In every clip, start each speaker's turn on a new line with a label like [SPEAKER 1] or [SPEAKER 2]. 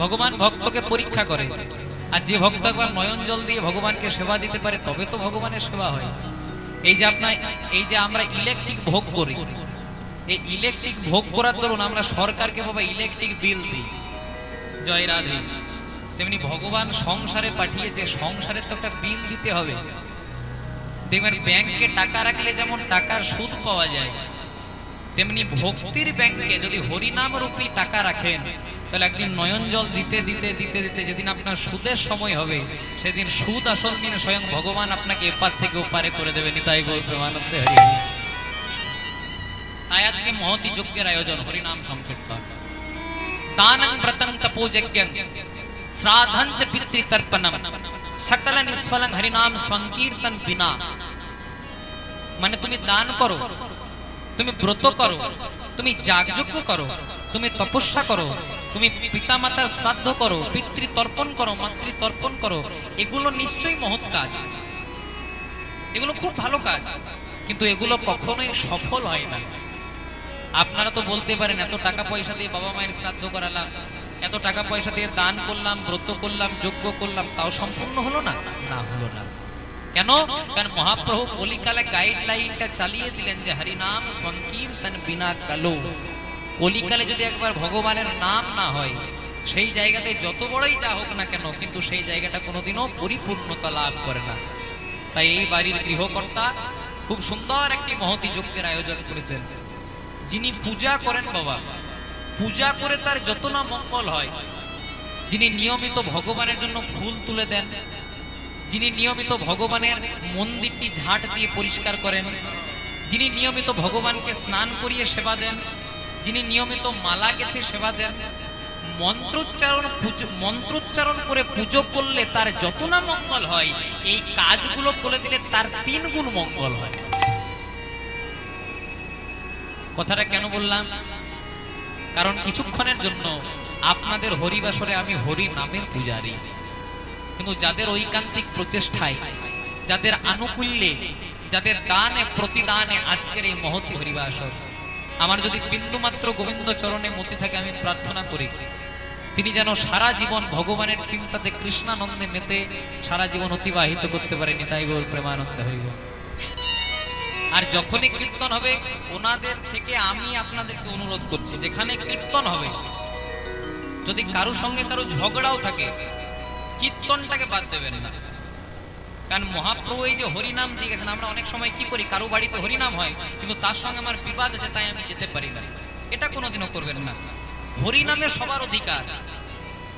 [SPEAKER 1] ভগবান ভক্তকে পরীক্ষা করে, আর যে ভক্ত একবার নয়ন জল দিয়ে ভগবানকে সেবা দিতে পারে তবে তো ভগবানের সেবা হয়। এই যে আমরা ইলেকট্রিক ভোগ করি, এই ইলেকট্রিক ভোগ করার দরুন আমরা সরকারকে বাবা ইলেকট্রিক বিল দিই, জয় রাধে। তেমনি ভগবান সংসারে পাঠিয়েছে, সংসারে তো একটা বিল দিতে হবে। দেখবেন ব্যাংকে টাকা রাখলে যেমন টাকার সুদ পাওয়া যায়, তেমনি ভক্তির ব্যাংকে যদি হরিনাম রূপী টাকা রাখেন তাহলে একদিন নয়ন জল দিতে দিতে দিতে দিতে যেদিন আপনার সুদের সময় হবে সেদিন সুদ আসল দিনে স্বয়ং ভগবান আপনাকে এপার থেকে ওপারে করে দেবে। নিতাই গৌর প্রেমানন্দে হরি। তাই আজকে মহতি যজ্ঞের আয়োজন, হরিনাম সংকীর্তন, দানং ব্রতং তপোযজ্ঞং শ্রাদ্ধং চ পিতৃতর্পণম সকল নিষ্ফলং হরিনাম সংকীর্তন বিনা। মানে তুমি দান করো, তুমি ব্রত করো, তুমি যাগযজ্ঞ করো, তুমি তপস্যা করো, তুমি পিতামাতার শ্রাদ্ধ করো, পিতৃতর্পণ করো, মাতৃতর্পণ করো, এগুলো নিশ্চয়ই মহৎ কাজ, এগুলো খুব ভালো কাজ, কিন্তু এগুলো কখনোই সফল হয় না। আপনারা তো বলতে পারেন এত টাকা পয়সা দিয়ে বাবা মায়ের শ্রাদ্ধ করালাম, এত টাকা পয়সা দিয়ে দান করলাম, ব্রত করলাম, যজ্ঞ করলাম, তাও সম্পূর্ণ হলো না। না, হলো না। কেন? কারণ মহাপ্রভু কলিকালে গাইডলাইনটা চালিয়ে দিলেন যে হরিনাম সংকীর্তন বিনা কালো। কলিকালে যদি একবার ভগবানের নাম না হয় সেই জায়গাতে যত বড়ই যা হোক না কেন, কিন্তু সেই জায়গাটা কোনোদিনও পরিপূর্ণতা লাভ করে না। তাই এই বাড়ির গৃহকর্তা খুব সুন্দর একটি মহতি যজ্ঞের আয়োজন করেছেন। যিনি পূজা করেন বাবা, পূজা করে তার যত না মঙ্গল হয়, যিনি নিয়মিত ভগবানের জন্য ফুল তুলে দেন, যিনি নিয়মিত ভগবানের মন্দিরটি ঝাঁট দিয়ে পরিষ্কার করেন, যিনি নিয়মিত ভগবানকে স্নান করিয়ে সেবা দেন, যিনি নিয়মিত মালা গেঁথে সেবা দেন, মন্ত্রোচ্চারণ করে পুজো করলে তার যত না মঙ্গল হয়, এই কাজগুলো করে দিলে তার 3 গুণ মঙ্গল হয়। কথাটা কেন বললাম? কারণ কিছুক্ষণের জন্য আপনাদের হরিবাসরে আমি হরি নামের পূজারী, কিন্তু যাদের ঐকান্তিক প্রচেষ্টায়, যাদের আনুকূল্যে, যাদের দানে প্রতিদানে আজকের এই মহতি হরিবাসর, আমার যদি বিন্দুমাত্র গোবিন্দ চরণে মতি থাকে, আমি প্রার্থনা করি তিনি যেন সারা জীবন ভগবানের চিন্তাতে কৃষ্ণানন্দে মেতে সারা জীবন অতিবাহিত করতে পারেন। নিতাই গৌর প্রেমানন্দে হরি বল। আর যখনই কীর্তন হবে ওনাদের থেকে আমি আপনাদেরকে অনুরোধ করছি, যেখানে কীর্তন হবে যদি কারো সঙ্গে কারো ঝগড়াও থাকে, কীর্তনটাকে বাদ দেবেন না। কারণ মহাপ্রভু এই যে হরিনাম দিয়ে গেছেন, আমরা অনেক সময় কি করি, কারো বাড়িতে হরিনাম হয় কিন্তু তার সঙ্গে আমার বিবাদ আছে তাই আমি যেতে পারি না, এটা কোনোদিনও করবেন না। হরিনামে সবার অধিকার,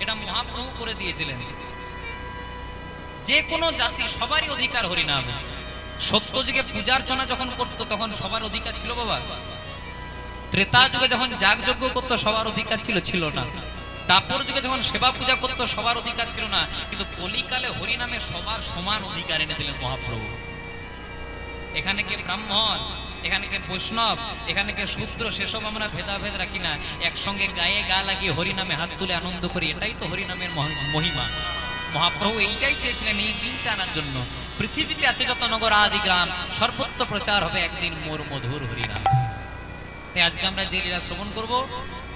[SPEAKER 1] এটা মহাপ্রভু করে দিয়েছিলেন। যে কোনো জাতি সবারই অধিকার হরিনামে। সত্য যুগে পূজার্চনা যখন করতো তখন সবার অধিকার ছিল বাবা। ত্রেতা যুগে যখন যাগযজ্ঞ করতো সবার অধিকার ছিল, ছিল না। দাপর যুগে যখন সেবা পূজা করতো সবার অধিকার ছিল না, কিন্তু কলিকালে হরিনামে সবার সমান অধিকার এনে দিলেন মহাপ্রভু। এখানে কে ব্রাহ্মণ, এখানে কে বৈষ্ণব, এখানে কে শূদ্র, সেসব আমরা ভেদাভেদ রাখি না। একসঙ্গে গায়ে গা লাগিয়ে হরিনামে হাত তুলে আনন্দ করি, এটাই তো হরিনামের মহিমা। মহাপ্রভু এইটাই চেয়েছিলেন, এই দিনটা আনার জন্য। পৃথিবীতে আছে যত নগর আদি গ্রাম, সর্বত্র প্রচার হবে একদিন মোর মধুর হরিনাম। আজকে আমরা যে লীলা শ্রবণ করব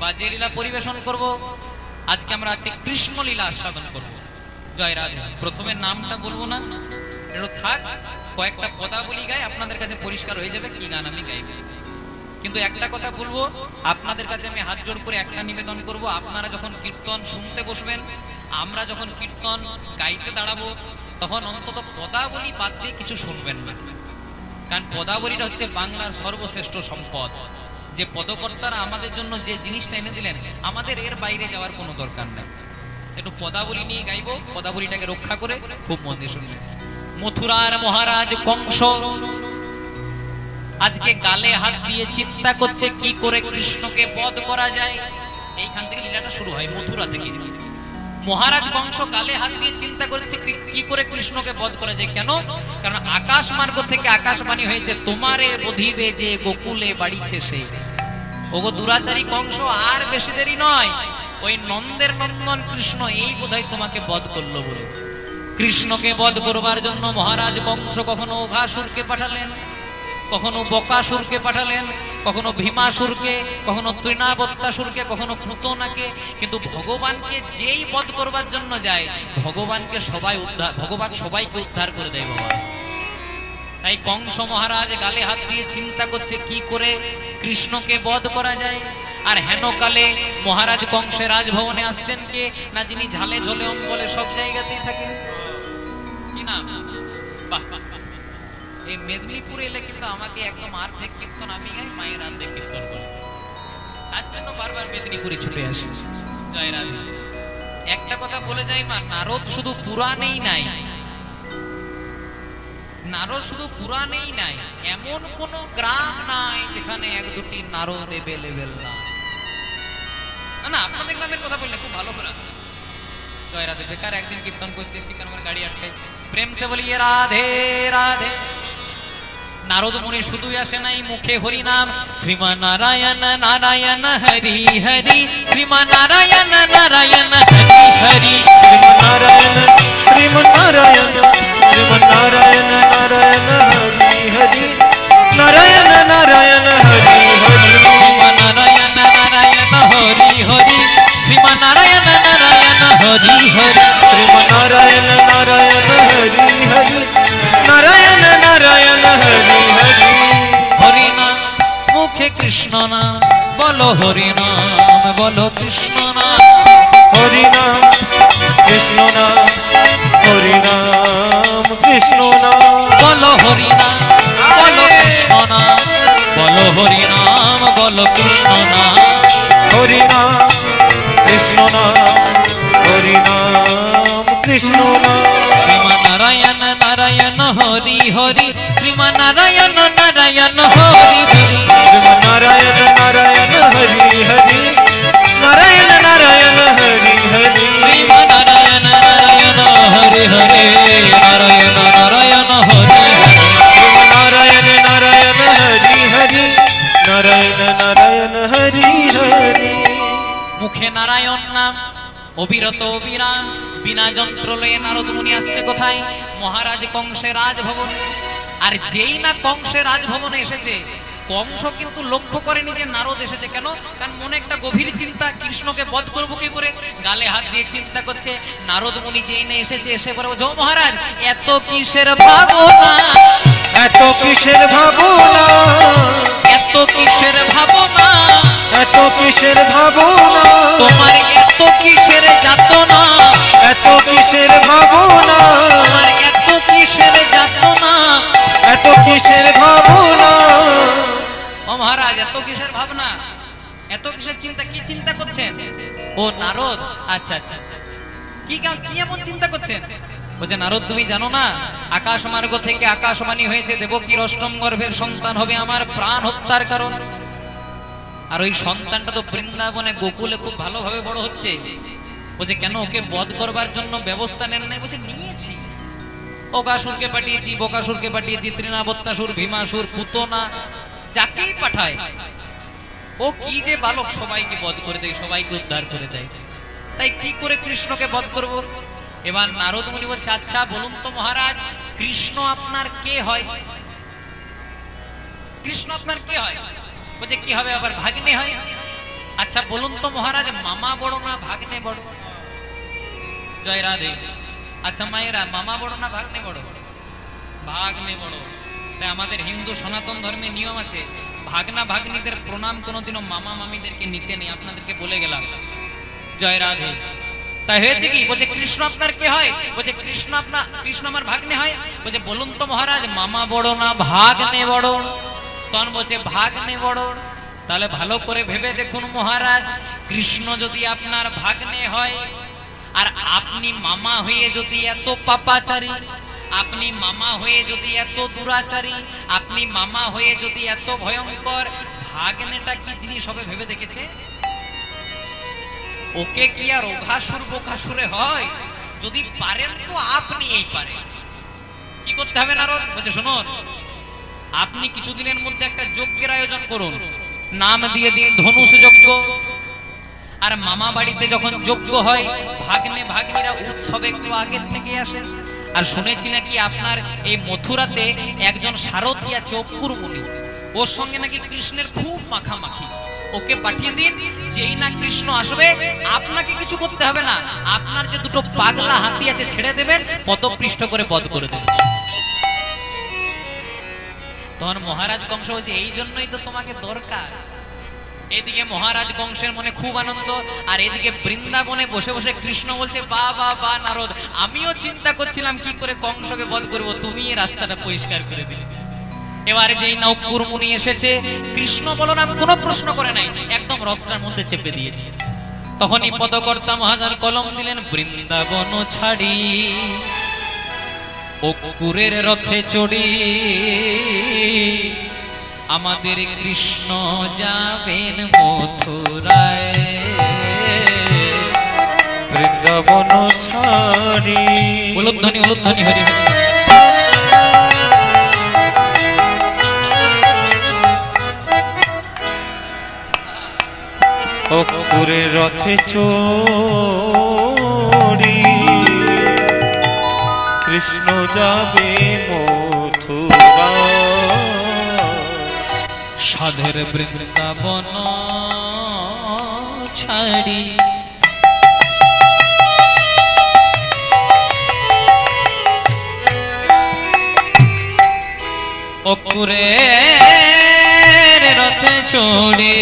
[SPEAKER 1] বা যে লীলা পরিবেশন করব, আজকে আমরা একটি কৃষ্ণ লীলা আস্বাদন করব। জয় রাধে। প্রথমে নামটা বলবো না, এটা থাক, কয়েকটা পদাবলী গাই, আপনাদের কাছে পরিষ্কার হয়ে যাবে কি গান আমি গাইব। কিন্তু একটা কথা বলবো, আপনাদের কাছে আমি হাত জোড় করে একটা নিবেদন করব, আপনারা যখন কীর্তন শুনতে বসবেন, আমরা যখন কীর্তন গাইতে দাঁড়াবো, তখন অন্তত পদাবলী বাদ দিয়ে কিছু শুনবেন না। কারণ পদাবলীটা হচ্ছে বাংলার সর্বশ্রেষ্ঠ সম্পদ। যে পদকর্তারা আমাদের জন্য যে জিনিসটা এনে দিলেন, আমাদের এর বাইরে যাওয়ার কোনো দরকার নেই। একটু পদাবলী নিয়ে গাইবো, পদাবলীটাকে রক্ষা করে খুব মন দিয়ে শুনবেন। মথুরার মহারাজ কংস আজকে গালে হাত দিয়ে চিন্তা করছে কি করে কৃষ্ণকে বধ করা যায়। এইখান থেকে লীলাটা শুরু হয়, মথুরা থেকে। মহারাজ কংস গালে হাত দিয়ে চিন্তা করছে কি করে কৃষ্ণকে বধ করা যায়। কেন? কারণ আকাশ মার্গ থেকে আকাশবাণী হয়েছে, তোমারে বধিবে যে গোকুলে বাড়িছে সে। ওগো দুরাচারী কংস, আর বেশি দেরি নয়, ওই নন্দের নন্দন কৃষ্ণ এই বোধহয় তোমাকে বধ করলো বলে। কৃষ্ণকে বধ করবার জন্য মহারাজ কংস কখনো অঘাসুরকে পাঠালেন, কখনো বকাসুরকে পাঠালেন, কখনো ভীমাসুরকে, কখনো তৃণাবত্তাসুরকে, কখনো পুতনাকে। কিন্তু ভগবানকে যেই বধ করবার জন্য যায়, ভগবানকে ভগবান সবাইকে উদ্ধার করে দেয় বাবা। তাই কংস মহারাজ গালে হাত দিয়ে চিন্তা করছে কি করে কৃষ্ণকে বধ করা যায়। আর হেনকালে মহারাজ কংসের রাজভবনে আসছেন কে না, যিনি ঝালে ঝোলে অম্বলে সব জায়গাতেই থাকে। কি নাম? বাহ, এই মেদিনীপুরে এলে কিন্তু আমাকে একদম আর্ধেক কীর্তন আমি গাই, মায়ের আর্ধেক কীর্তন করি, তার জন্য বারবার মেদিনীপুরে ছুটে আসি। জয় রাধে। একটা কথা বলে যাই মা, নারদ শুধু পুরাণেই নাই, নারদ শুধু পুরাণেই নাই, এমন কোন গ্রাম নাই যেখানে এক দুটি নারদ এভেলেবেল না। না আপনাদের গ্রামের কথা বললে খুব ভালো করে। জয় রাধে। বেকার একদিন কীর্তন করতেছি কারণ আমার গাড়ি আটকাই। প্রেম সে বলিয়ে রাধে রাধে। নারদ মুনি শুধুই আসে নাই মুখে হরি নাম, শ্রীমান নারায়ণ নারায়ণ হরি হরি, শ্রীমান নারায়ণ নারায়ণ হরি হরি,
[SPEAKER 2] নারায়ণ শ্রীমান নারায়ণ শ্রীমান নারায়ণ নারায়ণ হরি হরি, নারায়ণ নারায়ণ হরি হরি,
[SPEAKER 1] শ্রীমান নারায়ণ নারায়ণ হরি হরি, শ্রীমান নারায়ণ নারায়ণ হরি হরি,
[SPEAKER 2] শ্রীমান নারায়ণ নারায়ণ হরি হরি, নারায়ণ নারায়ণ হরি হরি।
[SPEAKER 1] হরি নাম মুখে কৃষ্ণ নাম, বলো হরি নাম, বলো কৃষ্ণ নাম,
[SPEAKER 2] হরি নাম কৃষ্ণ নাম, হরি নাম কৃষ্ণ নাম,
[SPEAKER 1] বলো হরি নাম, বলো কৃষ্ণ নাম, বলো হরি নাম, বলো কৃষ্ণ নাম,
[SPEAKER 2] হরি নাম কৃষ্ণ নাম, হরি নাম কৃষ্ণ নাম।
[SPEAKER 1] শ্রীমান নারায়ণ নারায়ণ হরি হরি, শ্রীমান নারায়ণ নারায়ণ হরি হরি,
[SPEAKER 2] শ্রীমান নারায়ণ নারায়ণ হরি হরি, নারায়ণ নারায়ণ হরি হরি,
[SPEAKER 1] শ্রীমান নারায়ণ নারায়ণ হরি হরি, নারায়ণ নারায়ণ হরি হরি,
[SPEAKER 2] নারায়ণ নারায়ণ হরি হরি, নারায়ণ নারায়ণ হরি হরি।
[SPEAKER 1] মুখে নারায়ণ নাম, অবিরত অবিরাম, বিনা যন্ত্র লয়ে নারদ মুনি আসছে কোথায়? মহারাজ কংসের রাজভবনে। আর যেই না কংসের রাজভবনে এসেছে, কংস কিন্তু লক্ষ্য করেনি যে নারদ এসেছে। কেন? কারণ মনে একটা গভীর চিন্তা, কৃষ্ণকে বধ করবো কি করে। গালে হাত দিয়ে চিন্তা করছে। নারদ মুনি যেই না এসেছে, এসে পরে বলছে, ও মহারাজ এত কিসের ভাবনা,
[SPEAKER 2] এত কিসের ভাবনা,
[SPEAKER 1] এত কিসের ভাবনা,
[SPEAKER 2] এত কিসের ভাবনা,
[SPEAKER 1] তোমার এত কিসের যাতনা,
[SPEAKER 2] এত কিসের ভাবনা,
[SPEAKER 1] তোমার এত কিসের যাতনা,
[SPEAKER 2] এত কিসের ভাবনা।
[SPEAKER 1] ও মহারাজ এত কিসের ভাবনা, এত কিসের চিন্তা, কি চিন্তা করছেন? ও নারদ, আচ্ছা আচ্ছা, কি কি এমন চিন্তা করছেন? বলছে নারদ তুমি জানো না, আকাশ মার্গ থেকে আকাশবাণী হয়েছে দেবকীর অষ্টম গর্ভের সন্তান হবে আমার প্রাণ হত্যার কারণ। আর ওই সন্তানটা তো বৃন্দাবনে গোকুলে খুব ভালোভাবে বড় হচ্ছে। বলছে কেন, ওকে বধ করবার জন্য ব্যবস্থা নেন নাই? বলছে নিয়েছি, অকাসুরকে পাঠিয়েছি, বকাসুরকে পাঠিয়েছি, তৃণাবত্তাসুর, ভীমাসুর, পুতনা, যাকেই পাঠায় ও কি যে বালক, সবাইকে বধ করে দেয়, সবাইকে উদ্ধার করে দেয়। তাই কি করে কৃষ্ণকে বধ করব? এবার নারদ মুনি বলছে, আচ্ছা বলুন তো মহারাজ, কৃষ্ণ আপনার কে হয়? কৃষ্ণ আপনার কে হয়? বলছে কি হবে, আবার ভাগ্নে হয়? আচ্ছা বলুন তো মহারাজ, মামা বড় না ভাগ্নে বড়? জয় রাধে। আচ্ছা মায়েরা, মামা বড় না ভাগ্নে বড়? ভাগ্নে বড়। তাই আমাদের হিন্দু সনাতন ধর্মে নিয়ম আছে, ভাগনা ভাগ্নিদের প্রণাম কোনোদিনও মামা মামিদেরকে নিতে নেই, আপনাদেরকে বলে গেলাম। জয় রাধে। তাই হয়েছে কি, বলছে কৃষ্ণ আপনার কে হয়? বলছে কৃষ্ণ আমার ভাগ্নে হয়। বলছে বলুন তো মহারাজ, মামা বড় না ভাগ্নে বড়? তখন বলছে ভাগ্নে বড়। তাহলে ভালো করে ভেবে দেখুন মহারাজ, কৃষ্ণ যদি আপনার ভাগ্নে হয়, আর আপনি মামা হয়ে যদি এত পাপাচারী, আপনি মামা হয়ে যদি এত দুরাচারী, আপনি মামা হয়ে যদি এত ভয়ঙ্কর, ভাগ্নেটা কি জিনিস হবে ভেবে দেখেছে? ওকে কি আর ওঘাসুর বোকাসুরে হয়? যদি পারেন তো আপনি এই পারেন। কি করতে হবে নারদ? বলছে শুনুন, আপনি কিছুদিনের মধ্যে একটা যজ্ঞের আয়োজন করুন, নাম দিয়ে দিন ধনুষ যজ্ঞ। আর মামা বাড়িতে যখন যজ্ঞ হয়, ভাগ্নে ভাগ্নিরা উৎসবে একটু আগের থেকে আসে। আর শুনেছি নাকি আপনার এই মথুরাতে একজন সারথী আছে অক্কুর মুনি, ওর সঙ্গে নাকি কৃষ্ণের খুব মাখামাখি। ওকে পাঠিয়ে দিন, যেই না কৃষ্ণ আসবে আপনাকে কিছু করতে হবে না, আপনার যে দুটো পাগলা হাতি আছে ছেড়ে দেবেন, পদপৃষ্ঠ করে বধ করে দেবেন। তখন মহারাজ কংস বলছে এই জন্যই তো তোমাকে দরকার। এদিকে মহারাজ কংসের মনে খুব আনন্দ, আর এদিকে বৃন্দাবনে বসে বসে কৃষ্ণ বলছে বা বা বা নারদ, আমিও চিন্তা করছিলাম কি করে কংসকে বধ করব, তুমি এই রাস্তাটা পরিষ্কার করে দিলে। এবারে যেই নাও কুরমুনি এসেছে, কৃষ্ণ বলরাম কোনো প্রশ্ন করে নাই, একদম রথটার মধ্যে চেপে দিয়েছে। তখনই পদকর্তা মহাজন কলম দিলেন, বৃন্দাবন ছাড়ি অক্কুরের রথে চড়ি আমাদের কৃষ্ণ যাবেন মথুরায়,
[SPEAKER 2] বৃন্দাবন ছাড়ি।
[SPEAKER 1] উলুধ্বনি উলুধ্বনি হরি হরি।
[SPEAKER 2] অক্কুরের রথে চড়ি কৃষ্ণ যাবে মথুরা,
[SPEAKER 1] সাধের বৃন্দাবন ছাড়ি। অক্কুরের রথে চড়ে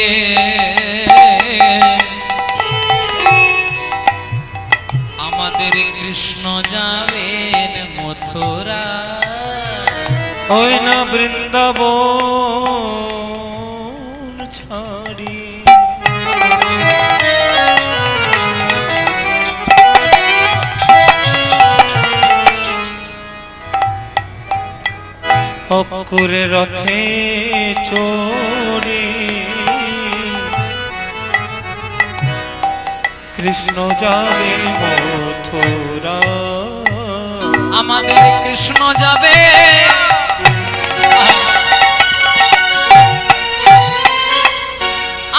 [SPEAKER 1] আমাদের কৃষ্ণ যাবেন মথুরা,
[SPEAKER 2] ওই না বৃন্দাবন ছাড়ি। অক্কুরে রথে চড়ি কৃষ্ণ যাবে মথুরা,
[SPEAKER 1] আমাদের কৃষ্ণ যাবে,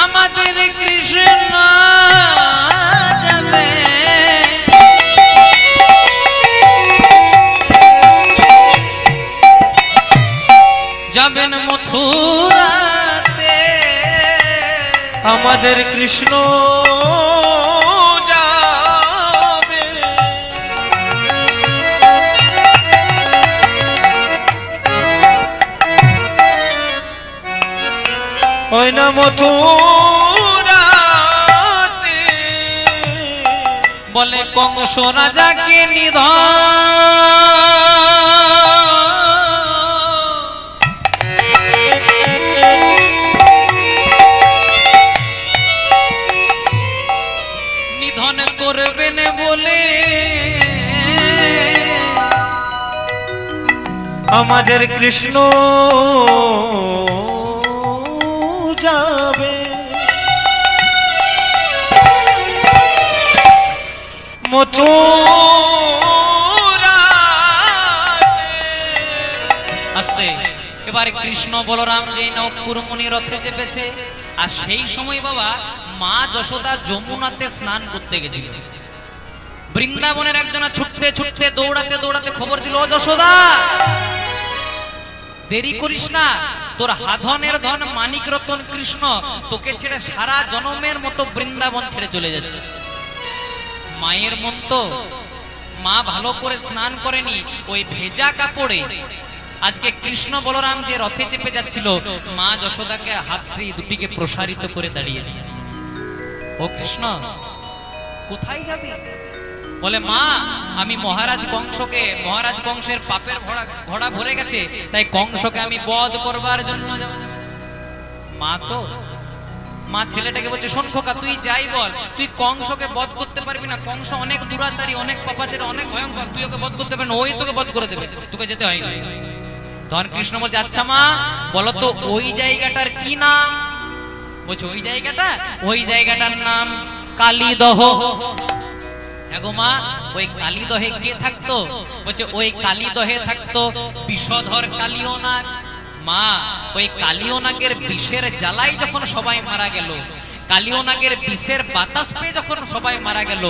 [SPEAKER 1] আমাদের কৃষ্ণ যাবে, যাবেন মথুরাতে,
[SPEAKER 2] আমাদের কৃষ্ণ যাবে, ওই না মথুরাতে,
[SPEAKER 1] বলে কংস রাজাকে নিধন করবেন বলে
[SPEAKER 2] আমাদের কৃষ্ণ যাবে মথুরাতে।
[SPEAKER 1] আস্তে এবারে কৃষ্ণ বলরাম যেই নাও কুরমুনি রথে চেপেছে, আর সেই সময় বাবা মা যশোদা যমুনাতে স্নান করতে গেছিল। বৃন্দাবনের একজনা ছুটতে ছুটতে দৌড়াতে দৌড়াতে খবর দিল, ও যশোদা দেরি করিস না, তোর হাধনের ধন মানিক রতন কৃষ্ণ তোকে ছেড়ে সারা জনমের মতো বৃন্দাবন ছেড়ে চলে যাচ্ছে। মায়ের মন তো, মা ভালো করে স্নান করেনি, ওই ভেজা কাপড়ে আজকে কৃষ্ণ বলরাম যে রথে চেপে যাচ্ছিল, মা যশোদাকে হাতটি দুটিকে প্রসারিত করে দাঁড়িয়েছে। ও কৃষ্ণ কোথায় যাবে? বলে মা আমি মহারাজ কংসের পাপের ঘোড়া ভরে গেছে, তাই কংসকে আমি বধ করবার জন্য যাব। মা ছেলেটাকে বলছে, শোন খোকা তুই যাই বল, তুই কংসকে বধ করতে পারবি না, কংস অনেক দুরাচারী, অনেক পাপাচারী, অনেক ভয়ঙ্কর, তুই ওকে বধ করতে পারবি না, ওই তোকে বধ করে দেবে, তোকে যেতে হয় না। তখন কৃষ্ণ বলছে, আচ্ছা মা বলতো ওই জায়গাটার কি নাম? বলছে ওই জায়গাটার নাম কালীদহ। এগো মা ওই কালীদহে কে থাকতো? বলছে ওই কালীদহে থাকতো বিষধর কালিয়নাগ। মা ওই কালিয়নাগের বিষের জ্বালাই যখন সবাই মারা গেল, কালিয় নাগের বিষের বাতাস পেয়ে যখন সবাই মারা গেল,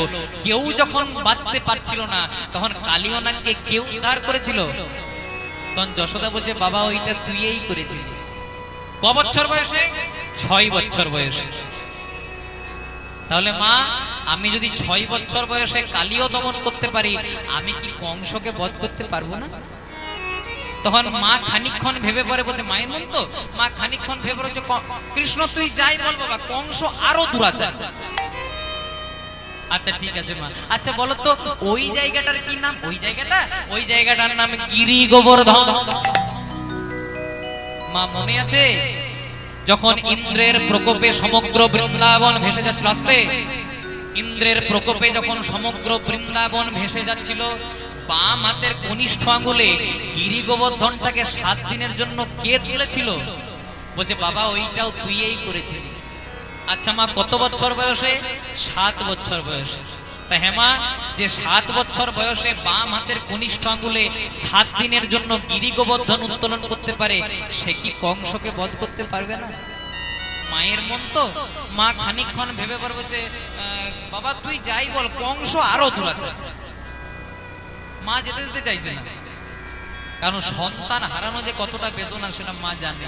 [SPEAKER 1] কেউ যখন বাঁচতে পারছিল না, তখন কালিয় নাগকে কেউ উদ্ধার করেছিল? তখন যশোদা বলছে, বাবা ওইটা তুইই করেছিলি। ক বছর বয়সে? 6 বছর বয়সে। তাহলে মা, আমি যদি 6 বছর বয়সে কালিয় দমন করতে পারি, আমি কি কংসকে বধ করতে পারবো না? তখন মা খানিকক্ষণ ভেবে পরে বলছে, মায়ের মন তো, মা খানিকক্ষণ ভেবে বলছে, কৃষ্ণ তুই যাই বল বাবা, কংস আরো দুরাচার। আচ্ছা ঠিক আছে মা। আচ্ছা বলো তো ওই জায়গাটার কি নাম? ওই জায়গাটার নাম গিরি গোবর্ধন। মা মনে আছে যখন ইন্দ্রের প্রকোপে সমগ্র বৃন্দাবন ভেসে যাচ্ছিল, আস্তে, ইন্দ্রের প্রকোপে যখন সমগ্র বৃন্দাবন ভেসে যাচ্ছিল, বাম হাতের কনিষ্ঠ আঙ্গুলে গিরি গোবর্ধনটাকে 7 দিনের জন্য কে তুলেছিল? বলছে, বাবা ওইটাও তুইই করেছিস। আচ্ছা মা, কত বছর বয়সে? 7 বছর বয়সে। তা হেমা, যে 7 বছর বয়সে বাম হাতের কনিষ্ঠ আঙ্গুলে 7 দিনের জন্য গিরি গোবর্ধন উত্তোলন করতে পারে, সে কি কংসকে বধ করতে পারবে না? মায়ের মন তো, মা খানিকক্ষণ ভেবে পারবে যে, বাবা তুই যাই বল, কংস আরো দুরাচার। মা যেতে যেতে চাইছে না, কারণ সন্তান হারানো যে কতটা বেদনা সেটা মা জানে।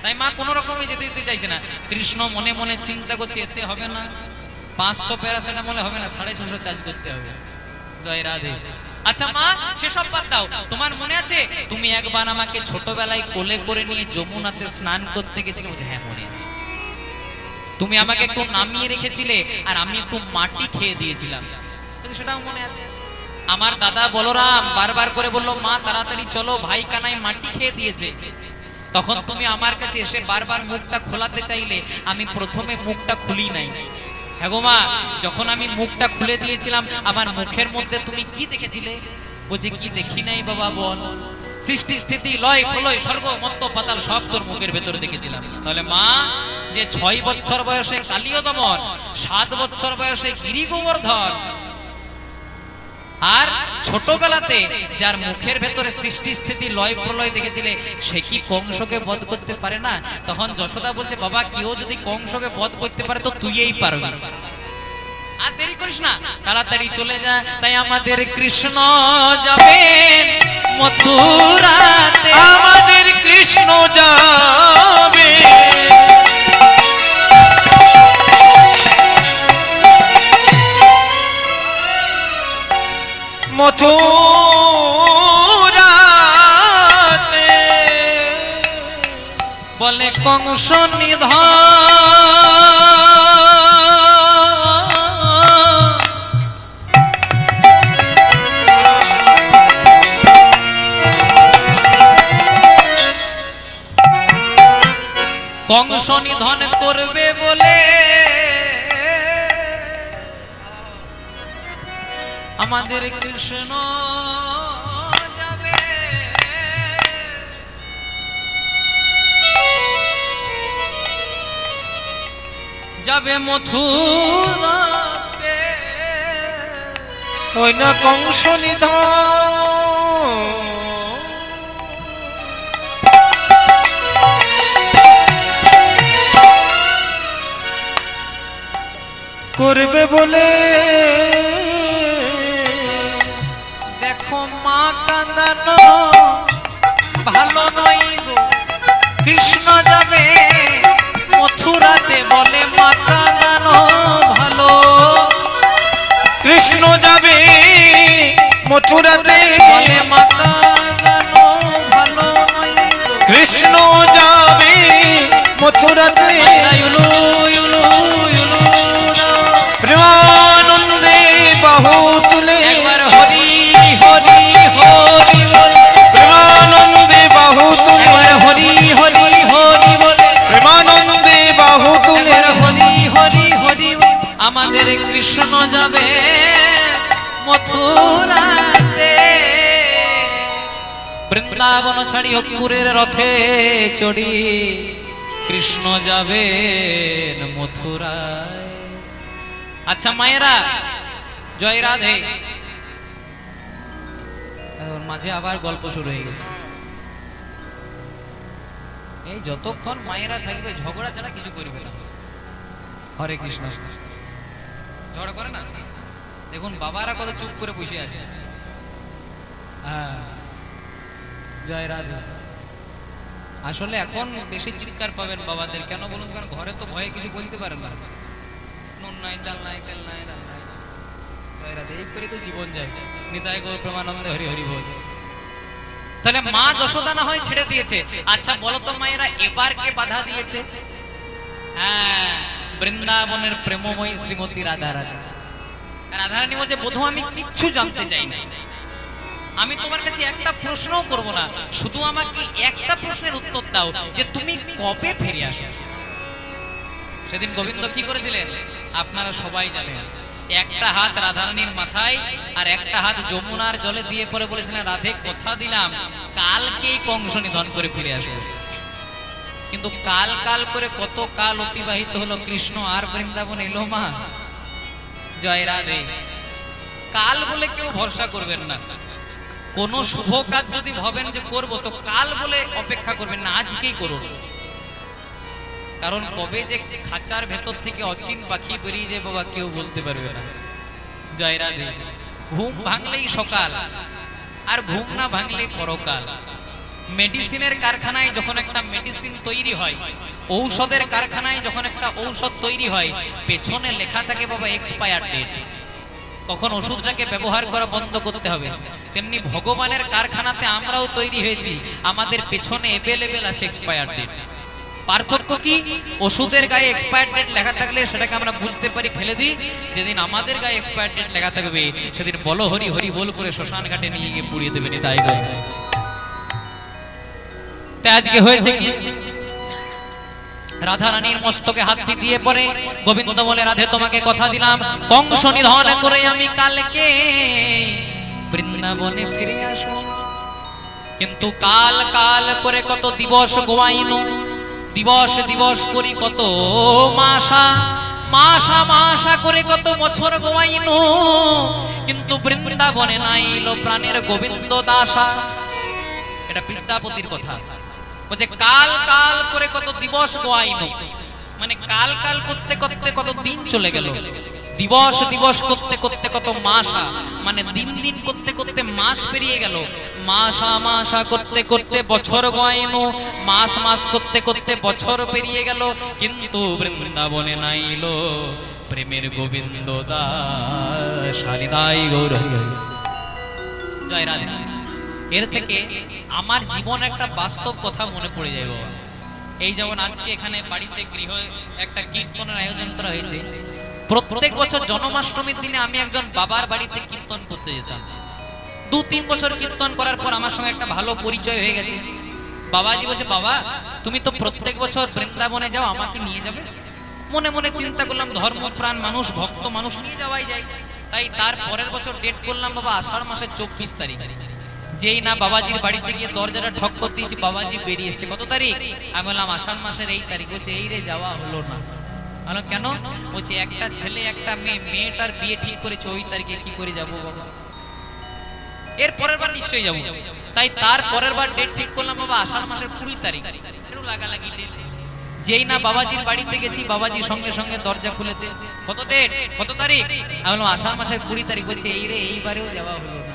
[SPEAKER 1] তাই মা কোনো রকমই যেতে দিতে চাইছে না। কৃষ্ণ মনে মনে চিন্তা করছে, এতে হবে না, 500 প্যারাসিটামলে হবে না, 650 চার্জ করতে হবে। জয় রাধে। আচ্ছা মা, সেসব বাদ দাও। তোমার মনে আছে তুমি একবার আমাকে ছোটবেলায় কোলে করে নিয়ে যমুনাতে স্নান করতে গেছিলে? হ্যাঁ মনে আছে। তুমি আমাকে একটু নামিয়ে রেখেছিলে আর আমি একটু মাটি খেয়ে দিয়েছিলাম, সেটাও মনে আছে। আমার দাদা বলরাম বারবার করে বললো, মা তাড়াতাড়ি চলো, ভাই কানাই মাটি খেয়ে দিয়েছে। তখন তুমি আমার কাছে এসে বারবার মুখটা খোলাতে চাইলে, আমি প্রথমে মুখটা খুলি নাই। হ্যাঁ গো মা, যখন আমি মুখটা খুলে দিয়েছিলাম, আমার মুখের মধ্যে তুমি কি দেখেছিলে? বলছে, কি দেখি নাই বাবা, বল। সৃষ্টি স্থিতি লয় প্রলয় স্বর্গ মত্ত পাতাল সব তোর মুখের ভেতরে দেখেছিলাম। তাহলে মা, যে 6 বছর বয়সে কালিয় দমন, 7 বছর বয়সে গিরি গোবর্ধন, আর ছোটবেলাতে যার মুখের ভেতরে সৃষ্টি স্থিতি লয় প্রলয় দেখেছিলে, সে কি কংসকে বধ করতে পারে না? তখন যশোদা বলছে, বাবা কেউ যদি কংসকে বধ করতে পারে তো তুইই পারবি। আর দেরি করিস না, তাড়াতাড়ি চলে যা। তাই আমাদের কৃষ্ণ যাবেন মথুরাতে,
[SPEAKER 2] আমাদের কৃষ্ণ যাবে মথুরাতে,
[SPEAKER 1] বলে কংস নিধন কংস নিধন করবে বলে আমাদের কৃষ্ণ যাবে, যাবে মথুরাতে।
[SPEAKER 2] ওই না কংস নিধন করবে বলে,
[SPEAKER 1] দেখো মা কাঁদানো ভালো নয় গো, কৃষ্ণ যাবে মথুরাতে, বলে মা কাঁদানো ভালো।
[SPEAKER 2] কৃষ্ণ যাবে মথুরাতে,
[SPEAKER 1] বলে মা কাঁদানো ভালো নয় গো,
[SPEAKER 2] কৃষ্ণ যাবে মথুরাতে।
[SPEAKER 1] ইউলু ইউলু ইউলু
[SPEAKER 2] প্রেমানন্দে বাহু তুলে,
[SPEAKER 1] একবার হরি হরি হরি বলে,
[SPEAKER 2] প্রেমানন্দে বাহু তুলে,
[SPEAKER 1] একবার হরি হরি হরি বলে,
[SPEAKER 2] প্রেমানন্দে বাহু তুলে,
[SPEAKER 1] একবার হরি হরি হরি বলে। আমাদের কৃষ্ণ যাবে মথুরাতে, বৃন্দাবন ছাড়ি অকুরের রথে চড়ি কৃষ্ণ যাবেন মথুরায়। আচ্ছা মায়েরা, জয় রাধে। ওর মাঝে আবার গল্প শুরু হয়ে গেছে। এই যতক্ষণ মায়েরা থাকবে ঝগড়া ছাড়া কিছু করবে না। হরে কৃষ্ণ। ঝগড়া করে না, দেখুন বাবারা কত চুপ করে বসে আছে। হ্যাঁ, জয় রাধে। আসলে এখন বেশি চিৎকার পাবেন বাবাদের, কেন বলুন? কারণ ঘরে তো ভয়ে কিছু বলতে পারেন না, নুন নাই, চাল নাই, তেল নাই, ডাল নাই। জয় রাধে, এই করে তো জীবন যায়। নিতাই গৌর প্রেমানন্দে হরি হরি বল। তাহলে মা যশোদা না হয় ছেড়ে দিয়েছে। আচ্ছা বলো তো মায়েরা, এবার কে বাধা দিয়েছে? হ্যাঁ, বৃন্দাবনের প্রেমময়ী শ্রীমতী রাধারানী। রাধারানী বলছে, বধূ আমি কিচ্ছু জানতে চাই না, আমি তোমার কাছে একটা প্রশ্নও করব না, শুধু আমাকে একটা প্রশ্নের উত্তর দাও যে তুমি কবে ফিরে আসো। সেদিন গোবিন্দ কি করেছিলেন আপনারা সবাই জানেন। একটা হাত রাধারানীর মাথায় আর একটা হাত যমুনার জলে দিয়ে পরে বলেছিলেন, রাধে কথা দিলাম কালকেই কংস নিধন করে ফিরে আসবো। কিন্তু কাল কাল করে কত কাল অতিবাহিত হলো, কৃষ্ণ আর বৃন্দাবন এলো মা। জয় রাধে। কাল বলে কেউ ভরসা করবেন না। কোন শুভ কাজ যদি ভাবেন যে করব, তো কাল বলে অপেক্ষা করবেন না, আজকেই করুন। কারণ কবে যে খাঁচার ভেতর থেকে অচিন পাখি বেরিয়ে যায় বাবা কেউ বলতে পারবে না। জয় রাধে। ঘুম ভাঙলেই সকাল, আর ঘুম না ভাঙলেই পরকাল। মেডিসিনের কারখানায় যখন একটা মেডিসিন তৈরি হয়, ঔষধের কারখানায় যখন একটা ঔষধ তৈরি হয়, পেছনে লেখা থাকে বাবা এক্সপায়ার ডেট, কখন ওষুধটাকে ব্যবহার করা বন্ধ করতে হবে। তেমনি ভগবানের কারখানাতে আমরাও তৈরি হয়েছি, আমাদের পেছনে অ্যাভেলেবেল আছে এক্সপায়ার ডেট। পার্থক্য কি? ওষুধের গায়ে এক্সপায়ার ডেট লেখা থাকলে সেটাকে আমরা বুঝতে পারি, ফেলে দিই। যেদিন আমাদের গায়ে এক্সপায়ার ডেট লেখা থাকবে, সেদিন বলো হরি হরি বল করে শ্মশান ঘাটে নিয়ে গিয়ে পুড়িয়ে দেবেন। তাই তাই আজকে হয়েছে কি, রাধারানীর মস্তকে হাত দিয়ে পরে গোবিন্দ বলে, রাধে তোমাকে কথা দিলাম কংস নিধন করে আমি কালকে বৃন্দাবনে ফিরে আসো। কিন্তু কাল কাল করে কত দিবস গোয়াইনু, দিবস দিবস করি কত মাসা, মাসা মাসা করে কত বছর গোয়াইনু, কিন্তু বৃন্দাবনে নাইলো প্রাণের গোবিন্দ দাসা। এটা বিদ্যাপতির কথা। বলছে কাল কাল করে কত দিবস গোয়াইনু, মানে কাল কাল করতে করতে কত দিন চলে গেল। দিবস দিবস করতে করতে কত মাসা, মানে দিন দিন করতে করতে মাস পেরিয়ে গেল। মাসা মাসা করতে করতে বছর গোয়াইনু, মাস মাস করতে করতে বছর পেরিয়ে গেল, কিন্তু বৃন্দাবনে নাইলো প্রেমের গোবিন্দ দাস। হরিদাই গৌর হরি হরি। জয় রাধে। এর থেকে আমার জীবন একটা বাস্তব কথা মনে পড়ে যায় বাবা। এই যেমন আজকে এখানে বাড়িতে গৃহ একটা কীর্তনের আয়োজন করা হয়েছে। প্রত্যেক বছর জন্মাষ্টমীর দিনে আমি একজন বাবার বাড়িতে কীর্তন করতে যেতাম। 2-3 বছর কীর্তন করার পর আমার সঙ্গে একটা ভালো পরিচয় হয়ে গেছে। বাবাজি বলছে, বাবা তুমি তো প্রত্যেক বছর বৃন্দাবনে যাও, আমাকে নিয়ে যাবে? মনে মনে চিন্তা করলাম, ধর্মপ্রাণ মানুষ, ভক্ত মানুষ, নিয়ে যাওয়াই যায়। তাই তার পরের বছর ডেট করলাম বাবা আষাঢ় মাসের 24 তারিখ। যেই না বাবাজির বাড়িতে গিয়ে দরজাটা ঠক করে দিয়েছি, বাবাজি বেরিয়ে এসছে। কত তারিখ? আমি বললাম আষাঢ় মাসের এই তারিখ। বলছে এই রে যাওয়া হলো না। বলো কেন? বলছে একটা ছেলে একটা মেয়ে, মেয়েটার বিয়ে ঠিক করেছে ওই তারিখে, কি করে যাবো বাবা? এর পরের বার নিশ্চয়ই যাবো। তাই তার পরের বার ডেট ঠিক করলাম বাবা আষাঢ় মাসের 20 তারিখ। একটু লাগালাগি ডেট। যেই না বাবাজির বাড়িতে গেছি, বাবাজি সঙ্গে সঙ্গে দরজা খুলেছে। কত ডেট? কত তারিখ? আমি বললাম আষাঢ় মাসের 20 তারিখ। বলছে এই রে এইবারেও যাওয়া হলো না।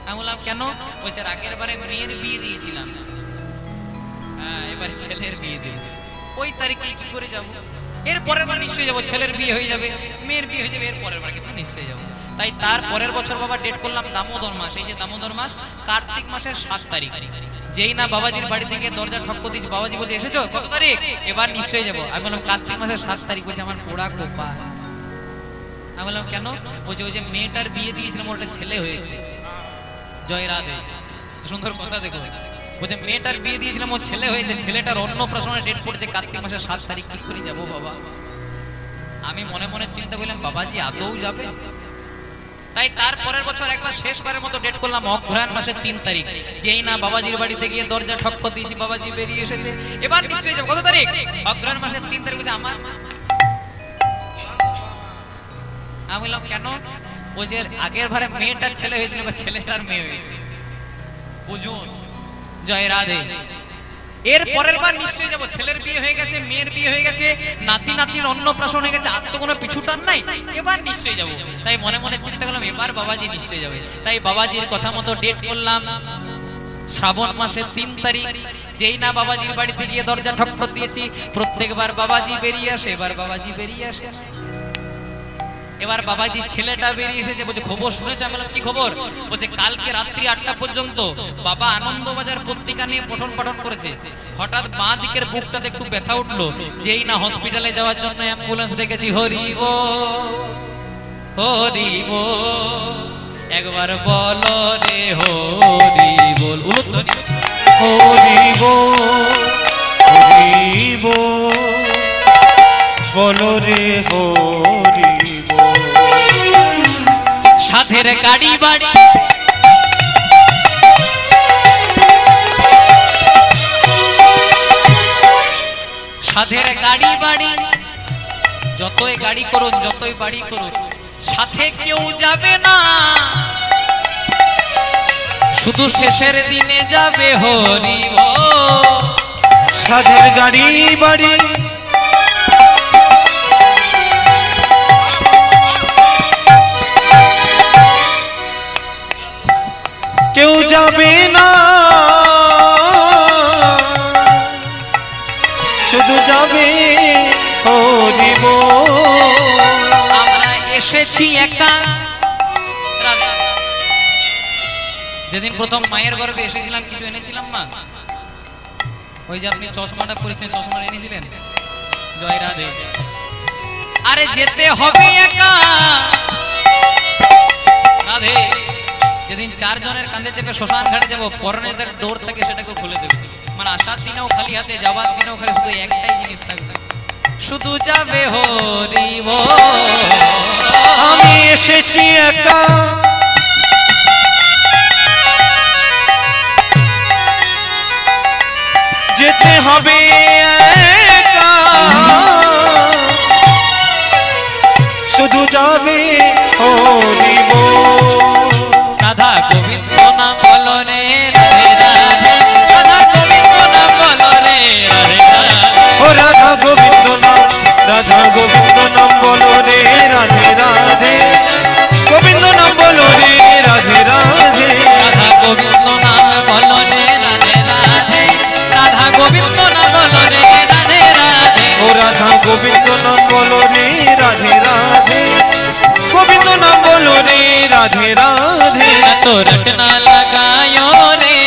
[SPEAKER 1] আমি বললাম কেন? বলছে আগের বারে মেয়ের বিয়ে দিয়েছিলাম, হ্যাঁ এবার ছেলের বিয়ে দেব, ওই তারিখে কি করে যাবো? এর পরের বার নিশ্চয়ই যাবো। ছেলের বিয়ে হয়ে যাবে, মেয়ের বিয়ে হয়ে যাবে, এর পরের বার কিন্তু নিশ্চয়ই যাবো। তাই তার পরের বছর বাবা ডেট করলাম দামোদর মাস। এই যে দামোদর মাস, কার্তিক মাসের 7 তারিখ। যেই না বাবাজির বাড়ি থেকে দরজা ঠক দিয়েছি, বাবাজি বলছে এসেছো? কত তারিখ? এবার নিশ্চয়ই যাবো। আমি বললাম কার্তিক মাসের 7 তারিখ। বলছে আমার পোড়া কপাল। আমি বললাম কেন? বলছে ওই যে মেয়েটার বিয়ে দিয়েছিলাম ওটা ছেলে হয়েছে। জয় রাধে। সুন্দর কথা দেখো। বলছে মেয়েটার বিয়ে দিয়েছিলাম ও ছেলে হয়েছে, ছেলেটার অন্নপ্রাশনের ডেট পড়েছে কার্তিক মাসের 7 তারিখ। কি করে যাবো বাবা? আমি মনে মনে চিন্তা করলাম বাবাজি আদৌ যাবে? তাই তার পরের বছর একবার শেষবারের মতো ডেট করলাম অগ্রহায়ণ মাসের 3 তারিখ। যেই না বাবাজির বাড়িতে গিয়ে দরজা ঠক করে দিয়েছি, বাবাজি বেরিয়ে এসেছে। এবার নিশ্চয়ই যাবো। কত তারিখ? অগ্রহায়ণ মাসের 3 তারিখ। বলছে আমার। আমি বললাম কেন? বলছে আগের বারে মেয়েটার ছেলে হয়েছিল, বা ছেলেটার মেয়ে হয়েছে। বুঝুন। জয় রাধে। এর পরের বার নিশ্চয়ই যাব। ছেলের বিয়ে হয়ে গেছে, মেয়ের বিয়ে হয়ে গেছে, নাতি নাতনির অন্নপ্রাশন হয়ে গেছে, আর তো কোনো পিছুটান নাই, এবার নিশ্চয়ই যাব। তাই মনে মনে চিন্তা করলাম এবার বাবাজি নিশ্চয়ই যাবে। তাই বাবাজির কথা মতো ডেট করলাম শ্রাবণ মাসের 3 তারিখ। যেই না বাবাজির বাড়িতে গিয়ে দরজা ঠকঠক দিয়েছি, প্রত্যেকবার বাবাজি বেরিয়ে আসে, এবার বাবাজি বেরিয়ে আসে। এবার বাবাজি ছেলেটা বেরিয়ে এসেছে, বলছে খবর শুনেছে? আমি বললাম কি খবর? বলছে কালকে রাত্রি 8টা পর্যন্ত বাবা আনন্দবাজার পত্রিকা নিয়ে পঠন পাঠন করেছে, হঠাৎ বাঁ দিকের বুকটাতে একটু ব্যথা উঠলো, যেই না হসপিটালে যাওয়ার জন্য অ্যাম্বুলেন্স ডেকেছি। হরিব হরিব, একবার বলো রে হরি বল, উলুধ্বনি
[SPEAKER 2] হরিব হরিব, বলো রে হরিব।
[SPEAKER 1] সাধের গাড়ি বাড়ি সাধের গাড়ি বাড়ি, যতই গাড়ি করুন যতই বাড়ি করুন, সাথে কেউ যাবে না, শুধু শেষের দিনে যাবে হরিব।
[SPEAKER 2] সাধের গাড়ি বাড়ি, কেউ যাবে না, শুধু যাবে হরিব।
[SPEAKER 1] আমরা এসেছি একা। যেদিন প্রথম মায়ের গর্ভে এসেছিলাম কিছু এনেছিলাম মা? ওই যে আপনি চশমাটা পরেছেন, চশমাটা এনেছিলেন? জয় রাধে। আরে যেতে হবে একা রাধে। যেদিন 4 জনের কাঁধে চেপে শ্মশান ঘাটে যাবো, পরনে যে ডোর থাকে সেটাকে খুলে দেবে, মানে আসার দিনেও খালি হাতে, যাবার দিনেও খালি, শুধু একটাই জিনিস থাকবে, শুধু যাবে হরিব।
[SPEAKER 2] আমি এসেছি একা, যেতে হবে একা, শুধু যাবে হরিব।
[SPEAKER 1] রাধা গোবিন্দ নাম বলো রে রাধে রাধে, রাধা গোবিন্দ নাম বলো রে রাধে রাধে।
[SPEAKER 2] ও রাধা গোবিন্দ নাম, রাধা গোবিন্দ নাম বলো রে রাধে রাধে, গোবিন্দ নাম বলো রে রাধে রাধে।
[SPEAKER 1] রাধা গোবিন্দ নাম বলো রে রাধে রাধে, রাধা গোবিন্দ নাম বলো রে রাধে রাধে।
[SPEAKER 2] ও রাধা গোবিন্দ নাম বলো রে রাধে রাধে, গোবিন্দ নাম বলো রে রাধে রাধে।
[SPEAKER 1] तो रटना लगायो रे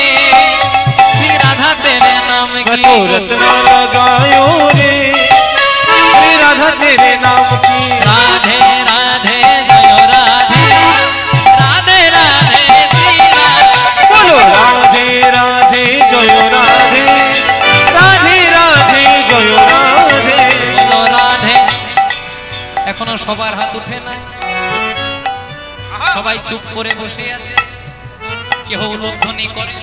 [SPEAKER 1] श्री राधा तेरे नाम की,
[SPEAKER 2] तो रटना लगायो रे श्री राधा तेरे नाम की।
[SPEAKER 1] राधे राधे जय राधे, राधे राधे श्री राधे।
[SPEAKER 2] बोलो राधे राधे जय राधे, राधे राधे जय राधे।
[SPEAKER 1] बोलो राधे। এখনো সবার হাত উঠে নাই, সবাই চুপ করে বসে আছে, কেউ উলুধ্বনি করে।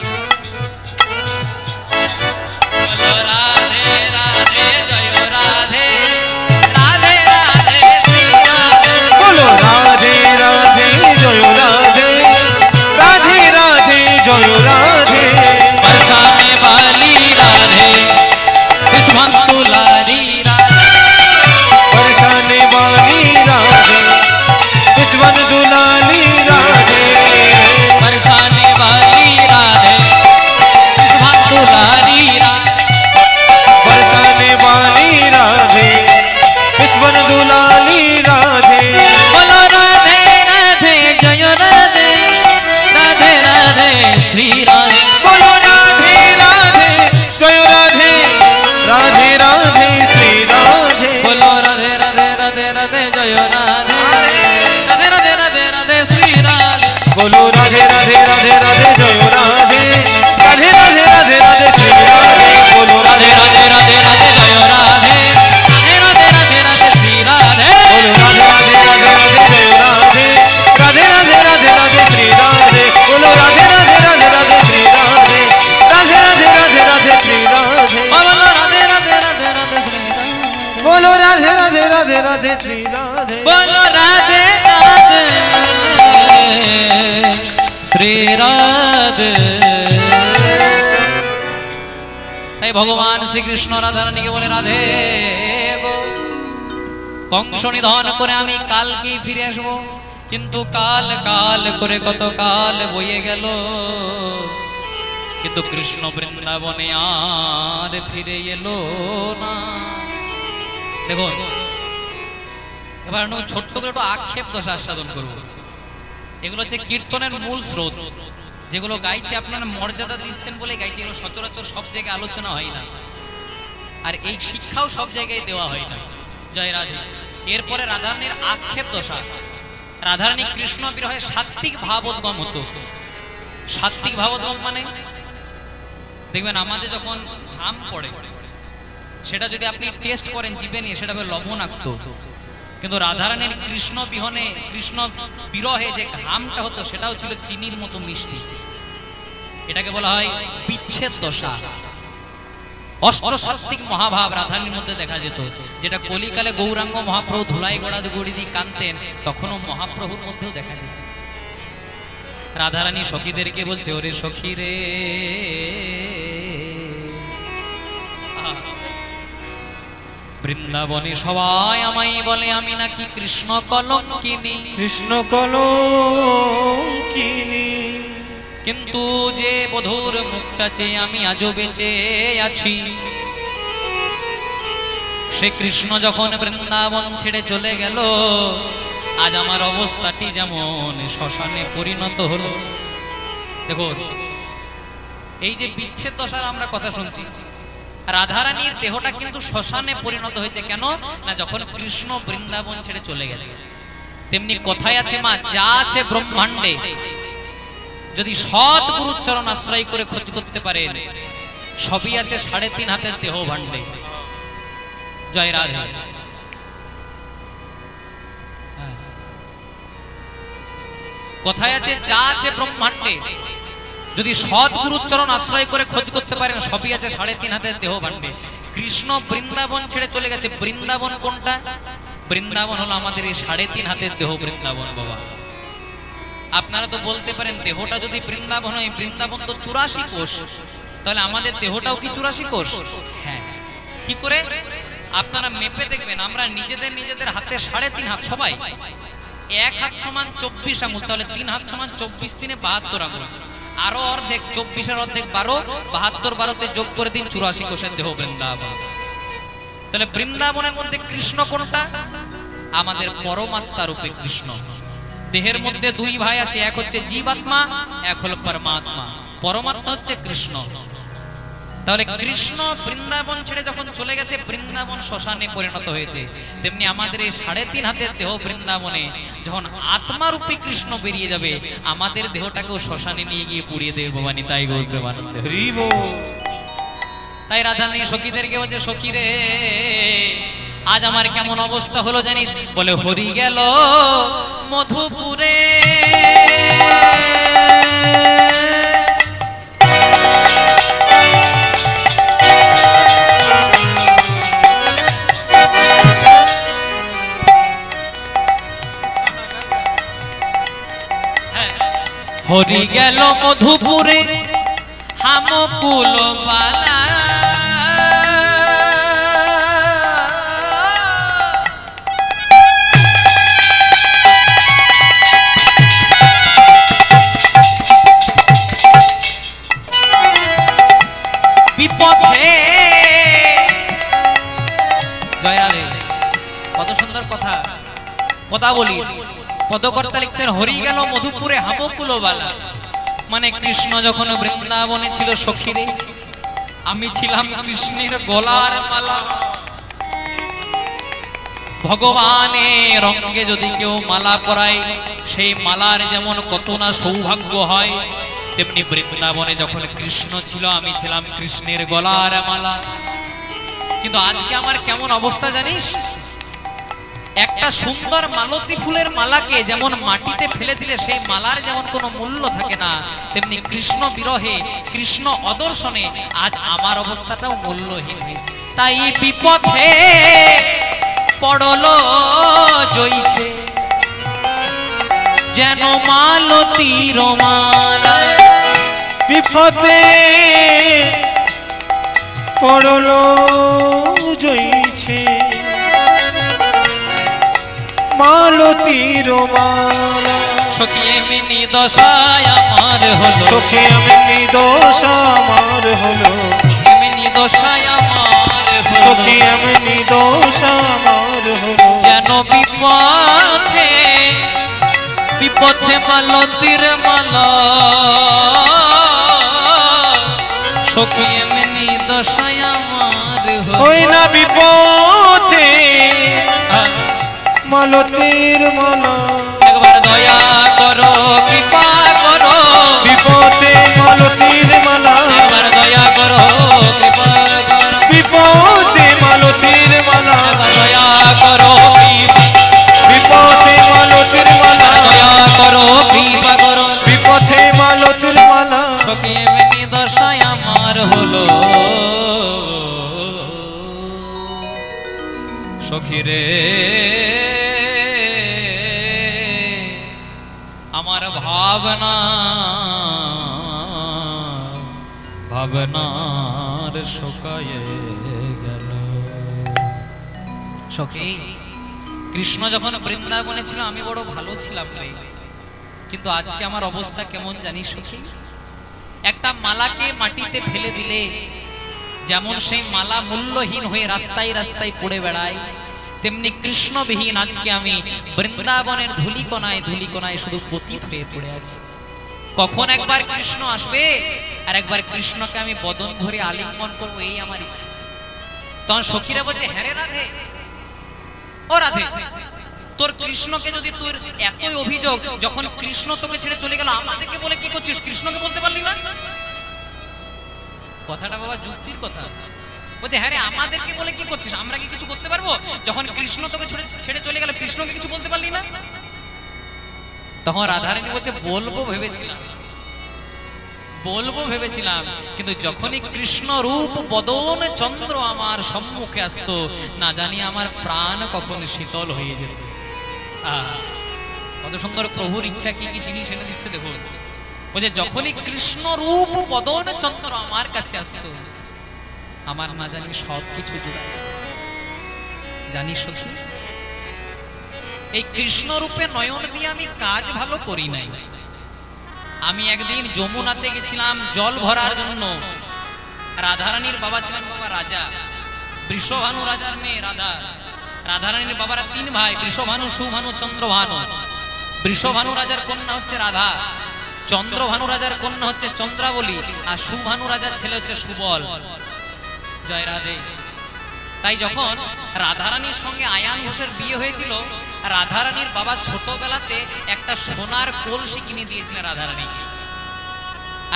[SPEAKER 1] বলো রাধে রাধে জয় রাধে, রাধে রাধে শ্রী রাধে।
[SPEAKER 2] बोलो राधे राधे जय राधे, राधे राधे जय राधे।
[SPEAKER 1] बरसाने वाली राधे, विश्वंतु लारी राधे,
[SPEAKER 2] बरसाने वाली राधे, विश्वन दुलाली राधे।
[SPEAKER 1] बरसाने वाली राधे, विश्वंतु लारी राधे।
[SPEAKER 2] बरसाने वाली राधे, विश्वन दुलाली राधे।
[SPEAKER 1] बोलो राधे राधे जय राधे, राधे राधे श्री राधे।
[SPEAKER 2] बोलो राधे राधे जय राधे, राधे राधे श्री राधे।
[SPEAKER 1] बोलो राधे राधे राधे राधे जय राधे, राधे राधे राधे राधे श्री राधे।
[SPEAKER 2] बोलो राधे राधे राधे राधे जय राधे, राधे राधे राधे राधे श्री राधे। बोलो
[SPEAKER 1] राधे
[SPEAKER 2] राधे
[SPEAKER 1] राधे राधे राधे जय राधे, राधे राधे राधे राधे श्री राधे।
[SPEAKER 2] बोलो राधे राधे राधे राधे जय राधे, राधे राधे राधे राधे श्री राधे। बोलो राधे राधे राधे राधे श्री राधे, राधे राधे राधे राधे श्री राधे।
[SPEAKER 1] बोलो राधे राधे राधे राधे श्री राधे।
[SPEAKER 2] बोलो राधे राधे राधे राधे श्री राधे।
[SPEAKER 1] बोलो राधे राधे श्री राधे। তাই ভগবান শ্রীকৃষ্ণ রাধারানীকে বলে, রাধে গো, কংস নিধন করে আমি কালকেই ফিরে আসবো, কিন্তু কাল কাল করে কত কাল বয়ে গেল, কিন্তু কৃষ্ণ বৃন্দাবনে আর ফিরে এলো না। দেখুন, এবার ছোট্ট করে একটু আক্ষেপ দশা আস্বাদন করবো। এগুলো হচ্ছে কীর্তনের মূল স্রোত, যেগুলো গাইছে আপনারা মর্যাদা দিচ্ছেন বলে গাইছে, এগুলো সচরাচর সব জায়গায় আলোচনা হয় না, আর এই শিক্ষাও সব জায়গায় দেওয়া হয় না। জয় রাধে। এরপরে রাধারানীর আক্ষেপ দশা। রাধারানী কৃষ্ণ বিরহে সাত্ত্বিক ভাবোদ্গম হতো। সাত্ত্বিক ভাবোদ্গম মানে দেখবেন আমাদের যখন ঘাম পড়ে, সেটা যদি আপনি টেস্ট করেন জিভে নিয়ে, সেটা হবে লবণাক্ত। কিন্তু রাধারানীর কৃষ্ণ বিহনে, কৃষ্ণ বিরহে যে ঘামটা হতো, সেটাও ছিল চিনির মতো মিষ্টি। এটাকে বলা হয় বিচ্ছেদ দশা। অষ্টসাত্ত্বিক মহাভাব রাধারানীর মধ্যে দেখা যেত, যেটা কলিকালে গৌরাঙ্গ মহাপ্রভু ধুলাই গড়ি দিয়ে কাঁদতেন, তখনও মহাপ্রভুর মধ্যেও দেখা যেত। রাধারানী সখীদেরকে বলছে, ওরে সখী রে, বৃন্দাবনে সবাই আমায় বলে আমি নাকি কৃষ্ণ কলঙ্কিনী,
[SPEAKER 2] কৃষ্ণ কলঙ্কিনী,
[SPEAKER 1] কিন্তু যে বধূর মুখটা চেয়ে আমি আজও বেঁচে আছি, সে কৃষ্ণ যখন বৃন্দাবন ছেড়ে চলে গেল, আজ আমার অবস্থাটি যেমন শ্মশানে পরিণত হলো। দেখো, এই যে বিচ্ছেদ দশার আমরা কথা শুনছি, রাধারানীর দেহটা কিন্তু শ্মশানে পরিণত হয়েছে। কেন না, যখন কৃষ্ণ বৃন্দাবন ছেড়ে চলে গেছে। তেমনি কথায় আছে, মা যা আছে ব্রহ্মাণ্ডে, যদি সৎ গুরুর চরণ আশ্রয় করে খোঁজ করতে পারে, সবই আছে 3.5 হাতের দেহ ভাণ্ডে। জয় রাধে। কথায় আছে, যা আছে ব্রহ্মাণ্ডে, যদি সৎ গুরুর চরণ আশ্রয় করে খোঁজ করতে পারেন, সবই আছে 3.5 হাতের দেহ ভাণ্ডে। কৃষ্ণ বৃন্দাবন ছেড়ে চলে গেছে। বৃন্দাবন কোনটা? বৃন্দাবন হলো আমাদের এই 3.5 হাতের দেহ বৃন্দাবন। বাবা, আপনারা তো বলতে পারেন, দেহটা যদি বৃন্দাবন হয়, বৃন্দাবন তো 84 কোষ, তাহলে আমাদের দেহটাও কি 84 কোষ? হ্যাঁ। কি করে? আপনারা মেপে দেখবেন, আমরা নিজেদের হাতে 3.5 হাত, সবাই এক হাত সমান 24 আঙুল, তাহলে 3 হাত সমান 24 3 72 আঙুল, আরো অর্ধেক, 24-এর অর্ধেক 12, 72 12-তে যোগ করে দিন, 84 কোষের দেহ বৃন্দাবন। তাহলে বৃন্দাবনের মধ্যে কৃষ্ণ কোনটা? আমাদের পরমাত্মা রূপে কৃষ্ণ। দেহের মধ্যে 2 ভাই আছে, এক হচ্ছে জীবাত্মা, এক হলো পরমাত্মা। পরমাত্মা হচ্ছে কৃষ্ণ। তাহলে কৃষ্ণ বৃন্দাবন ছেড়ে যখন চলে গেছে, বৃন্দাবন শ্মশানে পরিণত হয়েছে। তেমনি আমাদের এই 3.5 হাতের দেহ বৃন্দাবনে যখন আত্মারূপী কৃষ্ণ বেরিয়ে যাবে, আমাদের দেহটাকেও শ্মশানে নিয়ে গিয়ে পুড়িয়ে দেবে। ভবানী তাই গৌর প্রেমানন্দে হরি বল। তাই রাধারানী সখীদেরকে বলছে, সখী রে, আজ আমার কেমন অবস্থা হলো জানিস? বলে, হরি গেল মধুপুরে, হরি গেল মধুপুরে হামকুল বালা, বিপথে। জয় রাধে। কত সুন্দর কথা বলি। পদকর্তা লিখছেন, হরি গেল মধুপুরে হামকুলবালা, মানে কৃষ্ণ যখন বৃন্দাবনে ছিল, সখীরে আমি ছিলাম কৃষ্ণের গলার মালা। ভগবানের অঙ্গে যদি কেউ মালা পরায়, সেই মালার যেমন কত না সৌভাগ্য হয়, তেমনি বৃন্দাবনে যখন কৃষ্ণ ছিল, আমি ছিলাম কৃষ্ণের গলার মালা। কিন্তু আজকে আমার কেমন অবস্থা জানিস? একটা সুন্দর মালতী ফুলের মালাকে যেমন মাটিতে ফেলে দিলে সেই মালার যেমন কোনো মূল্য থাকে না, তেমনি কৃষ্ণ বিরহে, কৃষ্ণ অদর্শনে আজ আমার অবস্থাটাও মূল্যহীন হয়েছে। তাই বিপথে পড়লো জইছে, যেন মালতীর মালা।
[SPEAKER 2] বিপথে পড়লো জইছে মালতীর মালা
[SPEAKER 1] সখী এমনি দশায় আমার হলো,
[SPEAKER 2] সখী এমনি দোষ আমার হলো,
[SPEAKER 1] এমনি দশায় আমার হলো,
[SPEAKER 2] সখী এমনি দোষ আমার হলো।
[SPEAKER 1] যেন বিপথে বিপথে মালতীর মালা, সখী এমনি দশায় আমার হলো।
[SPEAKER 2] ওই না বিপথে মালতীর মালা,
[SPEAKER 1] একবার দয়া করো কৃপা করো,
[SPEAKER 2] বিপথে মালতীর মালা,
[SPEAKER 1] একবার দয়া করো কৃপা করো,
[SPEAKER 2] বিপথে মালতীর মালা,
[SPEAKER 1] একবার দয়া করো
[SPEAKER 2] বিপথে মালতীর মালা,
[SPEAKER 1] দয়া করো কৃপা করো।
[SPEAKER 2] বিপথে মালতীর মালা।
[SPEAKER 1] সখী এমনি দশায় আমার হলো, সখী রে আমার ভাবনা ভাবনার শুকায়ে গেল। সখী কৃষ্ণ যখন বৃন্দাবনে ছিল আমি বড় ভালো ছিলাম রে, কিন্তু আজকে আমার অবস্থা কেমন জানিস সখী? একটা মালাকে মাটিতে ফেলে দিলে যেমন সেই মালা মূল্যহীন হয়ে রাস্তায় রাস্তায় পড়ে বেড়ায়, তেমনি কৃষ্ণবিহীন আজকে আমি বৃন্দাবনের ধুলিকণায় ধুলিকণায় শুধু পতিত হয়ে পড়ে আছি। কখন একবার কৃষ্ণ আসবে আর একবার কৃষ্ণকে আমি বদন ভরে আলিঙ্গন করবো, এই আমার ইচ্ছা। তখন সখীরা বলছে, হ্যাঁ রে রাধে, ও রাধে, তোর কৃষ্ণকে যদি তোর এতই অভিযোগ, যখন কৃষ্ণ তোকে ছেড়ে চলে গেল আমাদেরকে বলে কি করছিস, কৃষ্ণকে বলতে পারলি না? কথাটা বাবা যুক্তির কথা। বলছে হ্যাঁ রে, আমাদেরকে বলে কি করছিস, আমরা কি কিছু করতে পারবো? যখন কৃষ্ণ তোকে ছেড়ে চলে গেল কৃষ্ণকে কিছু বলতে পারলি না? তখন রাধারানী বলছে, বলবো ভেবেছিলাম, কিন্তু যখনই কৃষ্ণ রূপ বদন চন্দ্র আমার সম্মুখে আসতো, না জানি আমার প্রাণ কখন শীতল হয়ে যেত। কত সুন্দর প্রভুর ইচ্ছা, কি কি জিনিস এনে দিচ্ছে দেখুন। বলছে যখনই কৃষ্ণ রূপ বদন চন্দ্র আমার কাছে আসতো, আমার না জানি সবকিছু জুড়ে জানি সখী। এই কৃষ্ণ রূপে নয়ন দিয়ে আমি কাজ ভালো করি নাই। আমি একদিন যমুনাতে গেছিলাম জল ভরার জন্য। রাধারানীর বাবা ছিলেন বাবা রাজা, বৃষভানু রাজার মেয়ে রাধা। রাধারানীর বাবারা তিন ভাই, বৃষভানু, সুভানু, চন্দ্রভানু। বৃষভানু রাজার কন্যা হচ্ছে রাধা, চন্দ্রভানু রাজার কন্যা হচ্ছে চন্দ্রাবলী, আর সুভানু রাজার ছেলে হচ্ছে সুবল। জয় রাধে। তাই যখন রাধারানীর সঙ্গে আয়ান ঘোষের বিয়ে হয়েছিল, রাধারানীর বাবা ছোটবেলাতে একটা সোনার কলসি কিনে দিয়েছিলেন রাধারানীকে,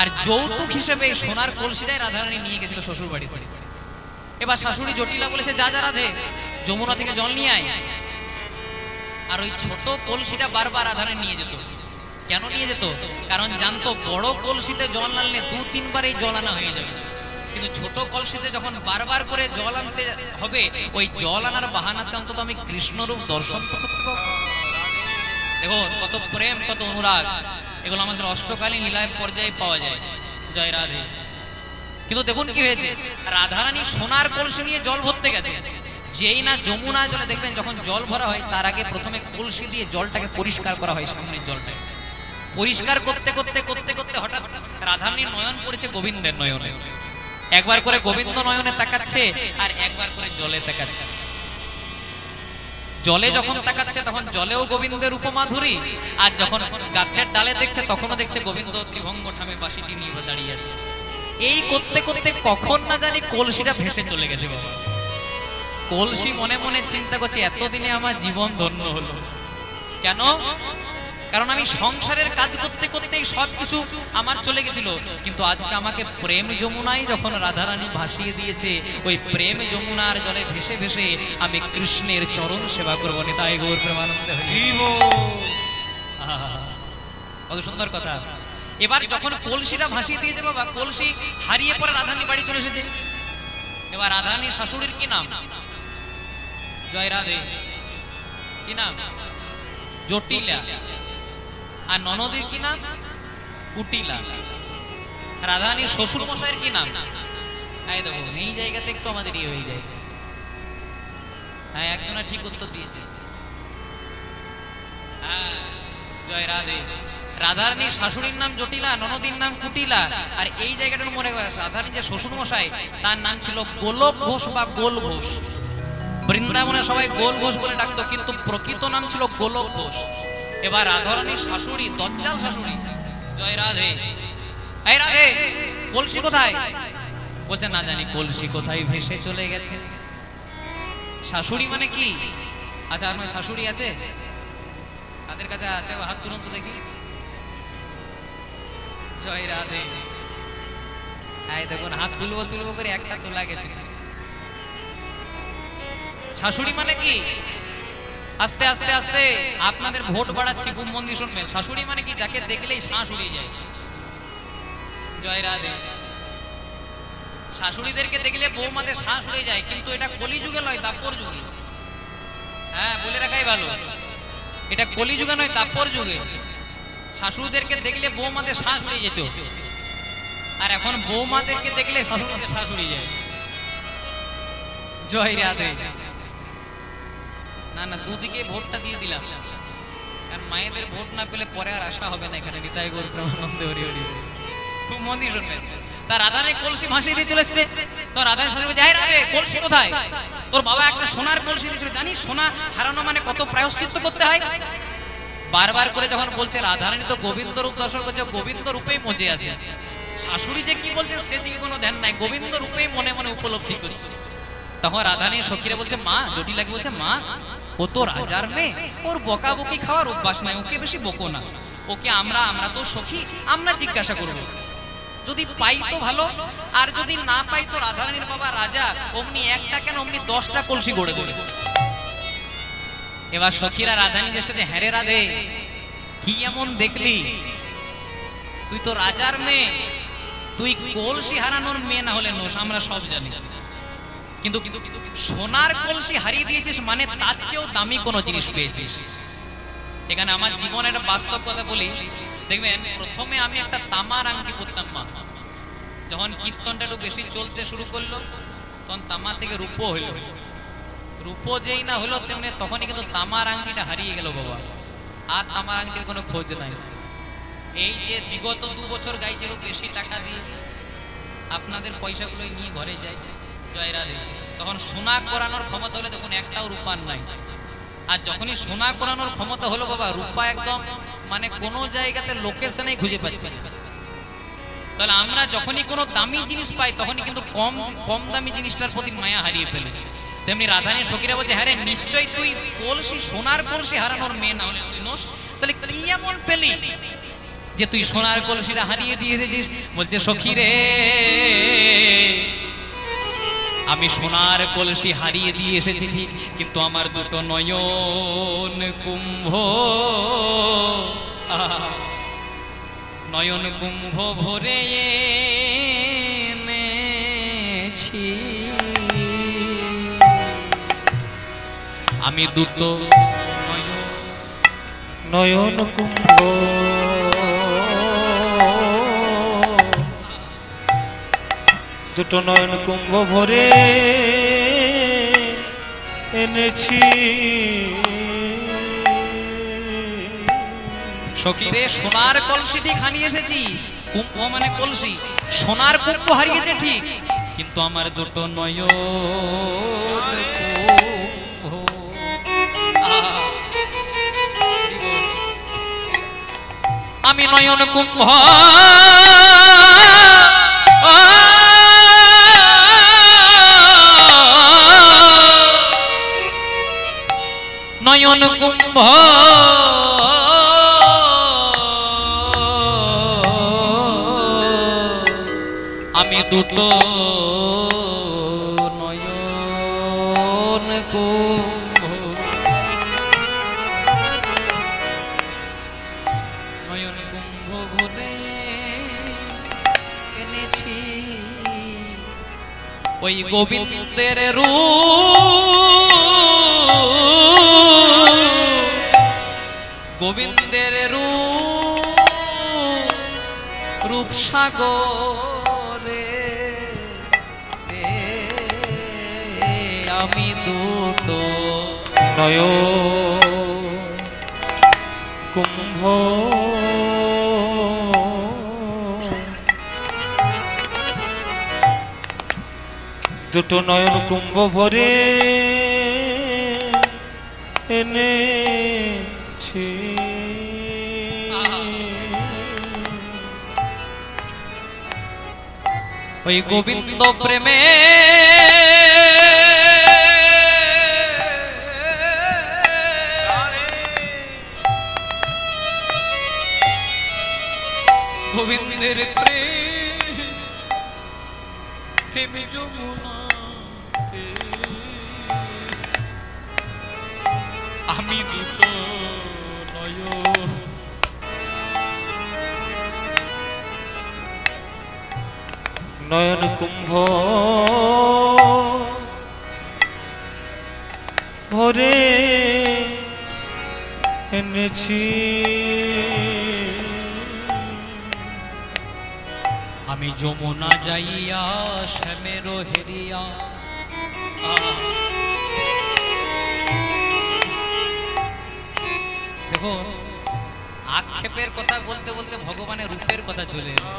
[SPEAKER 1] আর যৌতুক হিসেবে সোনার কলসিটাই রাধারানী নিয়ে গেছিল শ্বশুর বাড়িতে। এবার শাশুড়ি জটিলা বলেছে, যা যা রাধে, যমুনা থেকে জল নিয়ে আয়। আর ওই ছোট কলসিটা বারবার রাধারানী নিয়ে যেত। কেন নিয়ে যেত? কারণ জানতো বড় কলসিতে জল আনলে 2-3 বার এই জল আনা হয়ে যাবে, কিন্তু ছোট কলসিতে যখন বারবার করে জল আনতে হবে, ওই জল আনার বাহানাতে অন্তত আমি কৃষ্ণরূপ দর্শন করতে পারবো। দেখো কত প্রেম, কত অনুরাগ, এগুলো আমাদের অষ্টকালীন লীলায় পর্যায়ে পাওয়া যায়। জয় রাধে। কিন্তু দেখুন কি হয়েছে, রাধারানী সোনার কলসি নিয়ে জল ভরতে গেছে। যেই না যমুনা জলে দেখবেন যখন জল ভরা হয়, তার আগে প্রথমে কলসি দিয়ে জলটাকে পরিষ্কার করা হয়। সামনের জলটাকে পরিষ্কার করতে করতে করতে করতে হঠাৎ রাধারানীর নয়ন পড়েছে গোবিন্দের নয়নে। একবার করে গোবিন্দ নয়নে তাকাচ্ছে, আর একবার করে জলে তাকাচ্ছে। জলে যখন তাকাচ্ছে তখন জলেও গোবিন্দের উপমাধুরী, আর যখন গাছের ডালে দেখছে তখনও দেখছে গোবিন্দ ত্রিভঙ্গ ঠামে বাঁশিটি নিয়ে দাঁড়িয়ে আছে। এই করতে করতে কখন না জানি কলসিটা ভেসে চলে গেছে বাবা। কলসি মনে মনে চিন্তা করছে, এতদিনে আমার জীবন ধন্য হলো। কেন? কারণ আমি সংসারের কাজ করতে করতেই সবকিছু আমার চলে গেছিল, কিন্তু আজকে আমাকে প্রেম যমুনায় যখন রাধারানী ভাসিয়ে দিয়েছে, ওই প্রেম যমুনার জলে ভেসে ভেসে আমি কৃষ্ণের চরণ সেবা করবো। নিতাই গৌর প্রেমানন্দে হইব। কত সুন্দর কথা। এবার যখন কলসিটা ভাসিয়ে দিয়েছে বাবা, কলসি হারিয়ে পরে রাধারানী বাড়ি চলে এসেছে। এবার রাধারানীর শাশুড়ির কি নাম? জয় রাধে। কি নাম? জটিলা। আর ননদের কি নাম? কুটিলা। রাধারানীর শ্বশুর মশাইয়ের কি নাম? এই দেখো এই জায়গাতে একটু আমাদের ইয়ে হয়ে যায়। হ্যাঁ, একজনা ঠিক উত্তর দিয়েছে। হ্যাঁ, জয় রাধে। রাধারানীর শাশুড়ির নাম জটিলা, ননদীর নাম কুটিলা। আর এই জায়গাটার মনে রাধারানী যে শ্বশুর মশাই তার নাম ছিল গোলক ঘোষ বা গোল ঘোষ। বৃন্দাবনে সবাই গোল ঘোষ বলে ডাকতো, কিন্তু প্রকৃত নাম ছিল গোলক ঘোষ। এবার রাধারানীর শাশুড়ি দজ্জাল শাশুড়ি। জয় রাধে। এই রাধে, কলসি কোথায়? বলছে না জানি কলসি কোথায় ভেসে চলে গেছে। শাশুড়ি মানে কি? আচ্ছা, আপনার শাশুড়ি আছে? তাদের কাছে আছে, হাত তুলুন তো দেখি। জয় রাধে। এই দেখুন, হাত তুলবো তুলবো করে একটা তোলা গেছে। শাশুড়ি মানে কি? আস্তে আস্তে আস্তে আপনাদের ভোট বাড়াচ্ছি, খুব মন দিয়ে শুনবেন। শাশুড়ি মানে কি? যাকে দেখলেই শ্বাস উড়িয়ে যায়। জয় রাধে। শাশুড়িদেরকে দেখলে বৌমাদের শ্বাস উড়ে যায়, কিন্তু এটা কলিযুগে নয়, দাপর যুগে। হ্যাঁ, বলে রাখাই ভালো, এটা কলিযুগে নয়, দাপর যুগে শাশুড়িদেরকে দেখলে বৌমাদের শ্বাস উড়ে যেত, আর এখন বৌমাদেরকে দেখলে শাশুড়িদের শ্বাস উড়ে যায়। জয় রাধে। না না, দুদিকে ভোটটা দিয়ে দিলাম, কারণ মায়েদের ভোট না পেলে পরে আর আশা হবে না এখানে। নিতাই গৌর প্রেমানন্দে হরি হরি। খুব মন দিয়ে শুনবেন। তার রাধারানী কলসি ভাসিয়ে দিয়ে চলে এসছে। তো রাধারানী শাশুড়ি বলছে, রাধে কলসি কোথায়? তোর বাবা একটা সোনার কলসি দিয়েছিল, জানিস সোনা হারানো মানে কত প্রায়শ্চিত্ত করতে হয়। বারবার করে যখন বলছে, রাধারানী তো গোবিন্দ রূপ দর্শন করছে, গোবিন্দ রূপেই মজে আছে। শাশুড়ি যে কি বলছে সেদিকে কোনো ধ্যান নাই, গোবিন্দ রূপেই মনে মনে উপলব্ধি করছে। তখন রাধারানী সখীরা বলছে, মা, জটিলাকে বলছে, মা ও তো রাজার মেয়ে, ওর বকাবকি খাওয়ার অভ্যাস নাই, ওকে বেশি বকো না। ওকে আমরা তো সখী, আমরা জিজ্ঞাসা করবো, যদি পাই তো ভালো, আর যদি না পাই তো রাধারানীর বাবা রাজা, অমনি একটা কেন অমনি 10টা কলসি গড়ে দেবে। এবার সখীরা রাধারানী জিজ্ঞেস করছে, হ্যাঁ রে রাধে, কি এমন দেখলি? তুই তো রাজার মেয়ে, তুই কলসি হারানোর মেয়ে না হলে নোস, আমরা সব জানি, কিন্তু সোনার কলসি হারিয়ে দিয়েছিস মানে তার চেয়েও দামি কোনো জিনিস পেয়েছিস। এখানে আমার জীবনের একটা বাস্তব কথা বলি। দেখবেন, প্রথমে আমি একটা তামার আংটি পরতাম। মা যখন কীর্তনটা একটু বেশি চলতে শুরু করলো, তখন তামা থেকে রূপো হইল। রূপো যেই না হলো তেমনি তখনই কিন্তু তামার আংটিটা হারিয়ে গেল বাবা। আর তামার আংটির কোনো খোঁজ নাই। এই যে বিগত 2 বছর গাইছিল বেশি টাকা দিয়ে, আপনাদের পয়সাগুলো নিয়ে ঘরে যায়। জয় রাধে। তখন সোনা করানোর ক্ষমতা হলে দেখুন একটাও রূপার নাই। আর যখনই সোনা করানোর ক্ষমতা হলো বাবা, রূপা একদম মানে কোনো জায়গাতে লোকেশনেই খুঁজে পাচ্ছি না। তাহলে আমরা যখনই কোনো দামি জিনিস পাই তখনই কিন্তু কম দামি জিনিসটার প্রতি মায়া হারিয়ে ফেলি। তেমনি রাধারানী সখীরা বলছে, হ্যাঁ রে, নিশ্চয়ই তুই কলসি, সোনার কলসি হারানোর মেয়ে না হলে তুই নোস। তাহলে কি এমন পেলি যে তুই সোনার কলসিটা হারিয়ে দিয়ে এসেছিস? বলছে, সখী রে, আমি সোনার কলসি হারিয়ে দিয়ে এসেছি ঠিক, কিন্তু আমার দুটো নয়ন কুম্ভ, নয়ন কুম্ভ ভরে এনেছি। আমি দুটো
[SPEAKER 2] নয়ন কুম্ভ, দুটো নয়ন কুম্ভ ভরে এনেছি।
[SPEAKER 1] সখীরে, সোনার কলসি ঠিক হারিয়ে এসেছি, কুম্ভ মানে কলসি, সোনার কুম্ভ হারিয়েছে ঠিক, কিন্তু আমার দুটো নয়ন আমি নয়ন কুম্ভ নয়ন কুম্ভ আমি দুটো নয়ন কুম্ভ, নয়ন কুম্ভ ভরে এনেছি। ওই গোবিন্দের গোবিন্দের রূপ সাগরে আমি দুটো
[SPEAKER 2] নয় কুম্ভ দুটো নয়ন কুম্ভ ভরে এনেছি
[SPEAKER 1] ওই গোবিন্দ প্রেমে গোবিন্দের প্রেমে যমুনা আমি দুটো
[SPEAKER 2] নয়ন কুম্ভ ভরে এনেছি
[SPEAKER 1] আমি যমুনা যাইয়া শ্যামের হেরিয়া দেখো আক্ষেপের কথা বলতে বলতে ভগবানের রূপের কথা চলে এলো।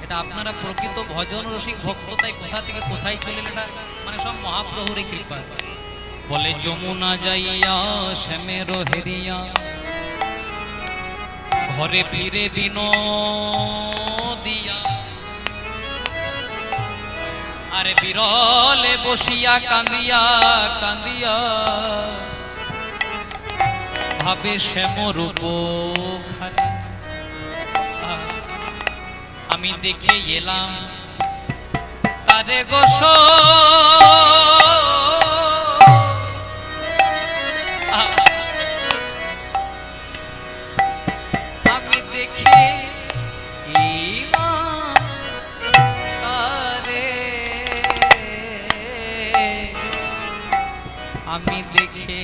[SPEAKER 1] এটা আপনারা প্রকৃত ভজন রসিক ভক্ত, তাই কোথা থেকে কোথায় চলে এটা মানে সব মহাপ্রভুর কৃপা। বলে যমুনা যাইয়া শ্যামের হেরিয়া ঘরে ফিরে বিনোদিয়া আরে বিরলে বসিয়া কান্দিয়া কান্দিয়া ভাবে শ্যামরূপ খানি আমি দেখে এলাম তারে গোস আমি দেখে এলাম তারে আমি দেখে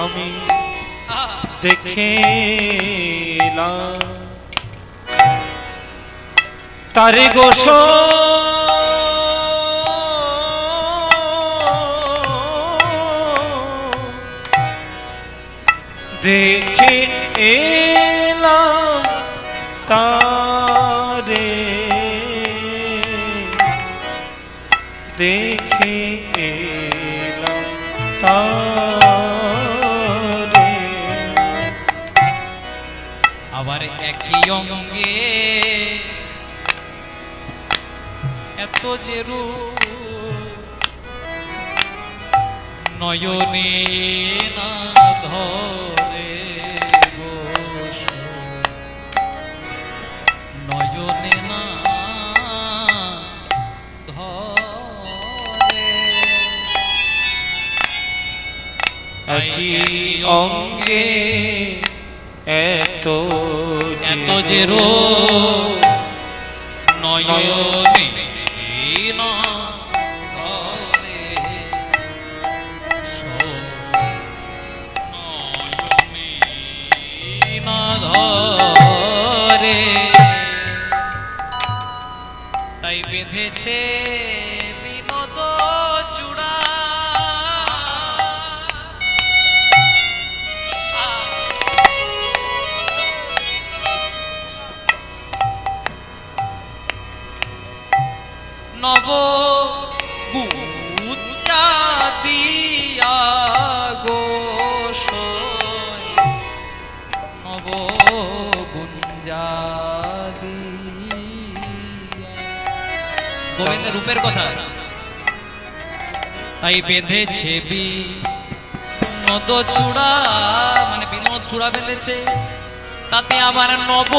[SPEAKER 2] আমি দেখেলাম তারে গোস দেখে এলাম তারে দেখে এলাম তারে
[SPEAKER 1] আবার একই অঙ্গে এত যে রূপ নয়নে না ধরে গোস নয়নে না ধরে
[SPEAKER 2] একই অঙ্গে এত
[SPEAKER 1] যে রূপ নয়নে না ধরে নয়নে না ধরে তাই বেঁধেছে বিনোদ চূড়া নব গুঞ্জা দিয়া গোস নব গুঞ্জা গোবিন্দের রূপের কথা তাই বেঁধেছে বিনোদ চূড়া মানে বিনোদ চূড়া বেঁধেছে তাতে আমার নব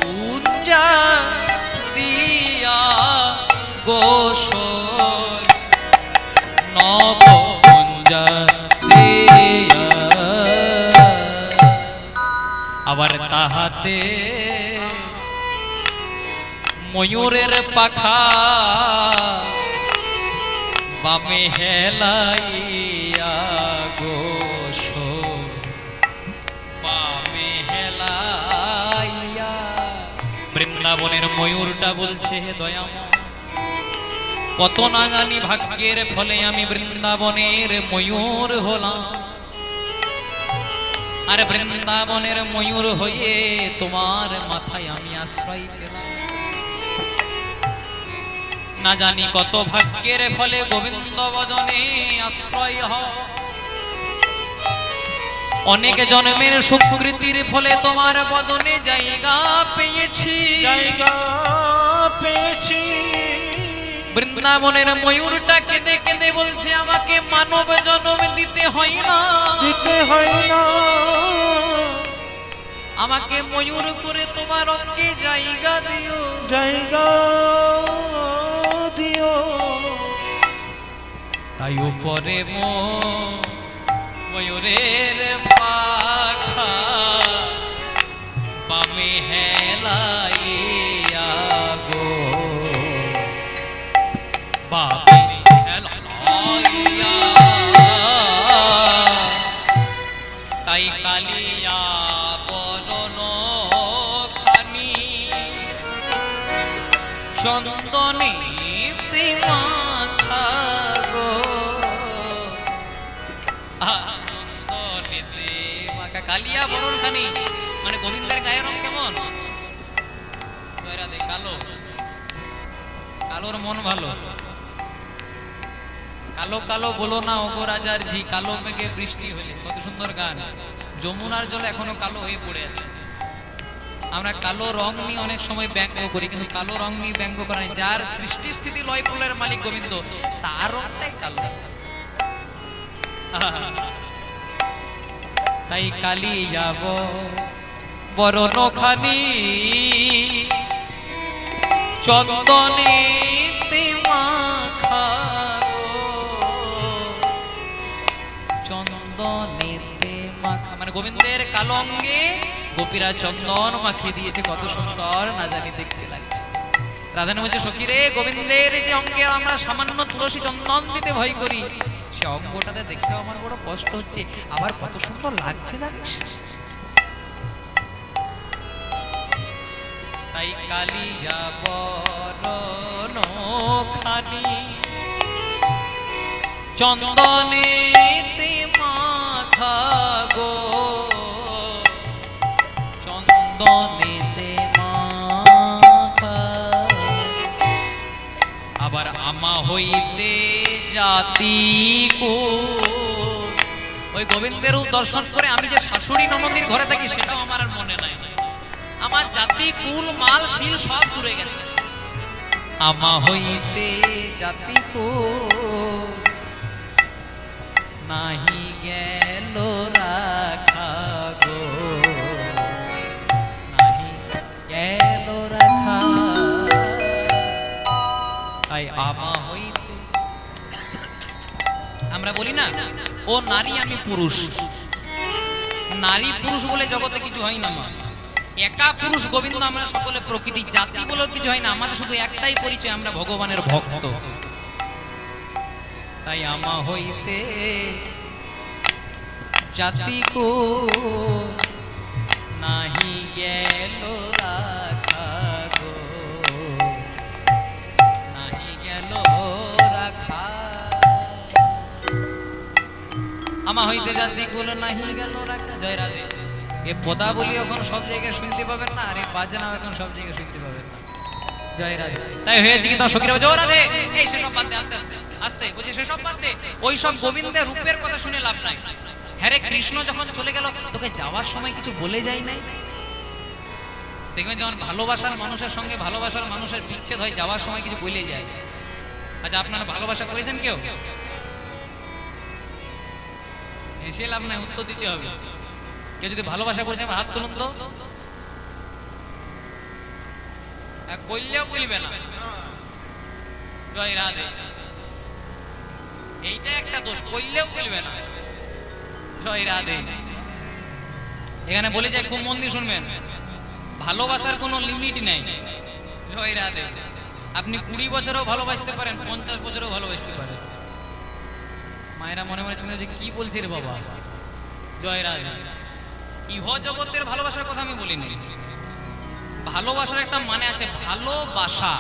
[SPEAKER 1] গুঞ্জা দিয়া গোস নবগুঞ্জা দিয়া আবার তাহাতে ময়ূরের পাখা বামে হেলাইয়া গোস বামে হেলাইয়া বৃন্দাবনের ময়ূরটা বলছে হে দয়াময়, কত না জানি ভাগ্যের ফলে আমি বৃন্দাবনের ময়ূর হলাম, আর বৃন্দাবনের ময়ূর হয়ে তোমার মাথায় আমি আশ্রয় পেলাম। না জানি কত ভাগ্যের ফলে গোবিন্দ বদনে আশ্রয় হয়, অনেক জন্মের সুকৃতির ফলে তোমার বদনে জায়গা পেয়েছি,
[SPEAKER 2] জায়গা পেয়েছি।
[SPEAKER 1] বৃন্দাবনের ময়ূরটা কেঁদে কেঁদে বলছে আমাকে মানব জন্ম দিতে হয় না,
[SPEAKER 2] দিতে হয় না,
[SPEAKER 1] আমাকে ময়ূর করে তোমার অঙ্গে জায়গা দিও,
[SPEAKER 2] জায়গা দিও।
[SPEAKER 1] তাই উপরে ময়ূরের পাখা বামে হেলাইয়া গো, বামে হেলাইয়া, তাই কালিয়া বদন খানি চন্দনে মাখা গো, চন্দনেতে মাখা কালিয়া বরণ খানি, মানে গোবিন্দের গায়ের রং কেমন? কালো, কালোর মন ভালো। কালো কালো বলো না ওগো রাজার ঝি, কালো মেঘে বৃষ্টি হলে, কত সুন্দর গান। যমুনার জল এখনো কালো হয়ে পড়ে আছে। আমরা কালো রং নিয়ে অনেক সময় ব্যঙ্গ করি, কিন্তু কালো রং নিয়ে ব্যঙ্গ করা নেই। যার সৃষ্টি স্থিতি লয় প্রলয়ের মালিক গোবিন্দ, তার রংটাই কালো। তাই কালি যাব বরণ খানি চন্দনে মাখা, চন্দনেতে মাখা, মানে গোবিন্দের কালো অঙ্গে গোপীরা চন্দন মাখিয়ে দিয়েছে, কত সুন্দর না জানি দেখতে লাগছে। রাধারানী বলছে সখী রে, গোবিন্দের যে অঙ্গে আমরা সামান্য তুলসী চন্দন দিতে ভয় করি, সে অঙ্গটাতে দেখেও আমার বড় কষ্ট হচ্ছে, আবার কত সুন্দর লাগছে জানিস। তাই কালিয়া বরণ খানি চন্দনেতে মাখা গো, চন্দনেতে মাখা, আবার আমা হইতে জাতি কো, ওই গোবিন্দের দর্শন করে আমি যে শাশুড়ি ননদির ঘরে থাকি সেটাও আমার আর মনে নাই। আমার জাতি কুল মাল শিল সব দূরে গেছে। আমা হইতে জাতি কো নাহি গেল রাখা গো, নাহি গেল রাখা, তাই আমা হইতে, আমরা বলি না ও নারী আমি পুরুষ, নারী পুরুষ বলে জগতে কিছু হয় না, মা একা পুরুষ গোবিন্দ, আমরা সকলে প্রকৃতি, জাতি বলেও কিছু হয় না, আমাদের শুধু একটাই পরিচয়, আমরা ভগবানের ভক্ত। তাই আমা হইতে জাতি কো নাহি গেল রাখা গো, নাহি গেল রাখা, আমা হইতে জাতি কো নাহি গেল রাখা। জয় রাধে। এ পদাবলী এখন সব জায়গায় শুনতে পাবেন না, আর এই বাজনা এখন সব জায়গায় শুনতে পাবেন না। জয় রাধে। তাই হয়েছে কি, তোমার সখীরা জয় রাধে, এই সেসব বাদ দে, আস্তে আস্তে আস্তে বলছে সেসব বাদ দে, ওই সব গোবিন্দের রূপের কথা শুনে লাভ নাই। হ্যাঁ কৃষ্ণ যখন চলে গেল তোকে যাওয়ার সময় কিছু বলে যাই নাই? দেখবেন যখন ভালোবাসার মানুষের সঙ্গে ভালোবাসার মানুষের বিচ্ছেদ হয়, যাওয়ার সময় কিছু বলে যায়। আচ্ছা আপনারা ভালোবাসা করেছেন কেউ? এসে লাভ নাই, উত্তর দিতে হবে। কেউ যদি ভালোবাসা করেছে হাত তুলুন তো। কইলেও বলবে না। জয় রাধে। এইটা একটা দোষ, কইলেও বলবে না। জয় রাধে। এখানে বলে যায়, খুব মন দিয়ে শুনবেন, ভালোবাসার কোনো লিমিট নেই। জয় রাধে। আপনি 20 বছরও ভালোবাসতে পারেন, 50 বছরও ভালোবাসতে পারেন। মায়েরা মনে মনে চিন্তা যে কি বলছে রে বাবা। জয় রাধে। ইহ জগতের ভালোবাসার কথা আমি বলিনি, ভালোবাসার একটা মানে আছে, ভালোবাসা।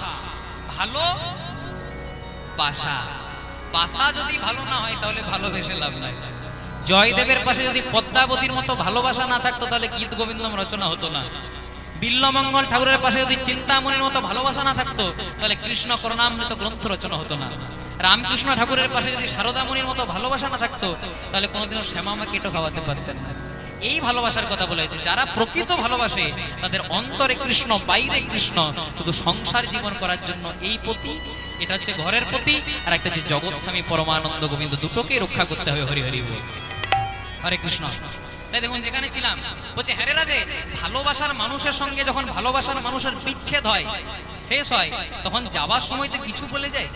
[SPEAKER 1] ভালোবাসা, বাসা যদি ভালো না হয় তাহলে ভালোবেসে লাভ নাই। জয়দেবের পাশে যদি পদ্মাবতীর মতো ভালোবাসা না থাকতো তাহলে গীত গোবিন্দম রচনা হতো না। বিল্লমঙ্গল ঠাকুরের পাশে যদি চিন্তামণির মতো ভালোবাসা না থাকতো তাহলে কৃষ্ণ করুণামৃত গ্রন্থ রচনা হতো না। রামকৃষ্ণ ঠাকুরের পাশে যদি শারদামণির মতো ভালোবাসা না থাকতো তাহলে কোনোদিনও শ্যামামা কেটো খাওয়াতে পারতেন না। এই ভালোবাসার কথা বলেছে, যারা প্রকৃত ভালোবাসে তাদের অন্তরে কৃষ্ণ, বাইরে কৃষ্ণ, শুধু সংসার জীবন করার জন্য এই পতি। এটা হচ্ছে ঘরের প্রতি, আর একটা হচ্ছে জগৎ স্বামী পরমানন্দ গোবিন্দ, দুটোকেই রক্ষা করতে হবে। হরি হরি বল, হরে কৃষ্ণ। তাই দেখুন যেখানে ছিলাম বলছে হ্যারে রাধে, ভালোবাসার মানুষের সঙ্গে যখন ভালোবাসার মানুষের বিচ্ছেদ হয়, শেষ হয়, তখন যাবার সময় তো কিছু বলে যায়।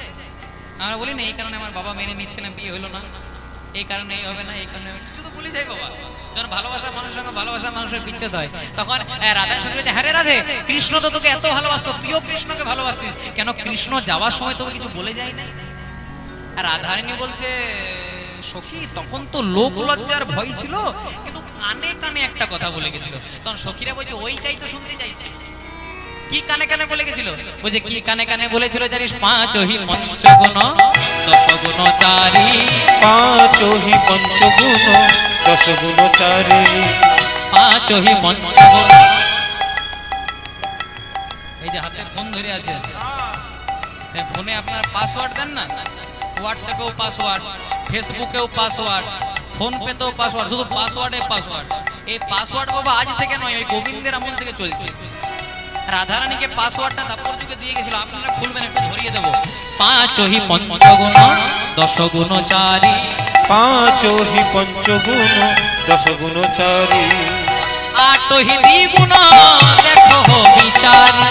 [SPEAKER 1] আমরা বলি না এই কারণে আমার বাবা মেনে নিচ্ছে না, বিয়ে হলো না, এই কারণে এই হবে না, এই কারণে কিছু তো বলে যায় বাবা। যখন ভালোবাসার মানুষের সঙ্গে ভালোবাসার মানুষের বিচ্ছেদ হয় তখন রাধার সঙ্গে বলছে হ্যারে রাধে, কৃষ্ণ তো তোকে এত ভালোবাসতো, তুইও কৃষ্ণকে ভালোবাসতিস, কেন কৃষ্ণ যাওয়ার সময় তোকে কিছু বলে যায় না? আর রাধারানী বলছে সখী তখন তো লোক লজ্জার ভয় ছিল, কিন্তু কানে কানে একটা কথা বলে গেছিল। তখন সখীরা বলছে ওইটাই তো শুনতে চাইছি। কি কানে কানে বলে গেছিল? বলছে কি কানে কানে বলেছিল জানিস? পাঁচহি পঞ্চগুণ দশগুণ চারি,
[SPEAKER 2] পাঁচহি পঞ্চগুণ দশগুণ চারি,
[SPEAKER 1] পাঁচহি পঞ্চগুণ। এই যে হাতে ফোন ধরে আছে, ফোনে আপনার পাসওয়ার্ড দেন না, হোয়াটসঅ্যাপেও পাসওয়ার্ড, ফেসবুকেও পাসওয়ার্ড, ফোন পেতেও পাসওয়ার্ড, শুধু পাসওয়ার্ডে পাসওয়ার্ড। এই পাসওয়ার্ড বাবা আজ থেকে নয়, ওই গোবিন্দের আমল থেকে চলছে। রাধারানীকে পাসওয়ার্ডটা দাপর যুগে দিয়ে গেছিল, আপনারা খুলবেন, একটু ধরিয়ে দেবো। পাঁচহি পঞ্চগুণ দশগুণ চারি,
[SPEAKER 2] পাঁচহি পঞ্চগুণ দশগুণ চারি,
[SPEAKER 1] আটহি দ্বিগুণ দেখো বিচারি,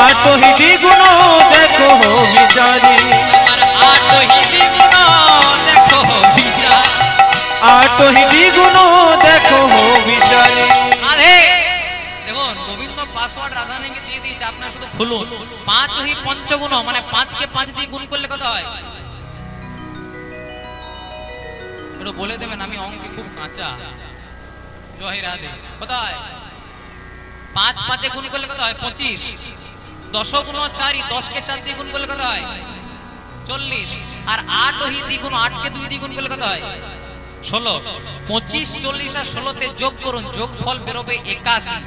[SPEAKER 2] আটহি দ্বিগুণ দেখো বিচারি,
[SPEAKER 1] আটহি দ্বিগুণ দেখো বিচারি,
[SPEAKER 2] আটহি দ্বিগুণ দেখো বিচারি।
[SPEAKER 1] রাধে দেখুন গোবিন্দ পাসওয়ার্ড রাধারানীকে দিয়ে দিয়েছে, আপনারা শুধু খুলুন। পাঁচহি পঞ্চগুণ মানে 5কে 5 দিয়ে গুণ করলে কত হয়? একটু বলে দেবেন, আমি অঙ্কে খুব কাঁচা। জয় রাধে, কত হয়? 5 5 গুণ করলে কত হয়? 25। 10 গুণ 4, 10কে 4 দিয়ে গুণ করলে কত হয়? 40। আর 8হি দ্বিগুণ, 8কে 2 দিয়ে গুণ করলে কত হয়? 16। 25, 40 আর 16তে যোগ করুন, যোগফল বেরোবে 81।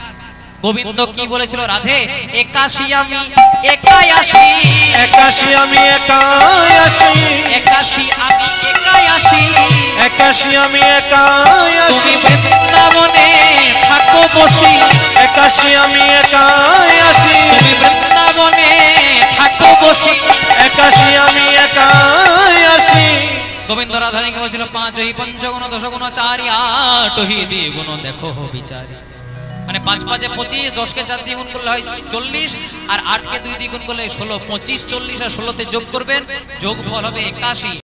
[SPEAKER 1] গোবিন্দ কি বলেছিল? রাধে 81 আমি 81,
[SPEAKER 2] 81 আমি 81,
[SPEAKER 1] 81 আমি 81,
[SPEAKER 2] 81 আমি 81,
[SPEAKER 1] তুমি বৃন্দাবনে থাকো বসি,
[SPEAKER 2] 81 আমি 81,
[SPEAKER 1] তুমি বৃন্দাবনে থাকো বসি,
[SPEAKER 2] 81 আমি 81।
[SPEAKER 1] গোবিন্দ রাধারানীকে বলছিল পাঁচহি পঞ্চগুণ দশগুণ চারি, আটহি দ্বিগুণ দেখো বিচারি। মানে 5 5 25, 10কে 4 দিয়ে গুণ করলে হয় 40, আর 8কে 2 দিয়ে গুণ করলে 16। 25, 40 আর 16তে যোগ করবেন, যোগফল হবে 81।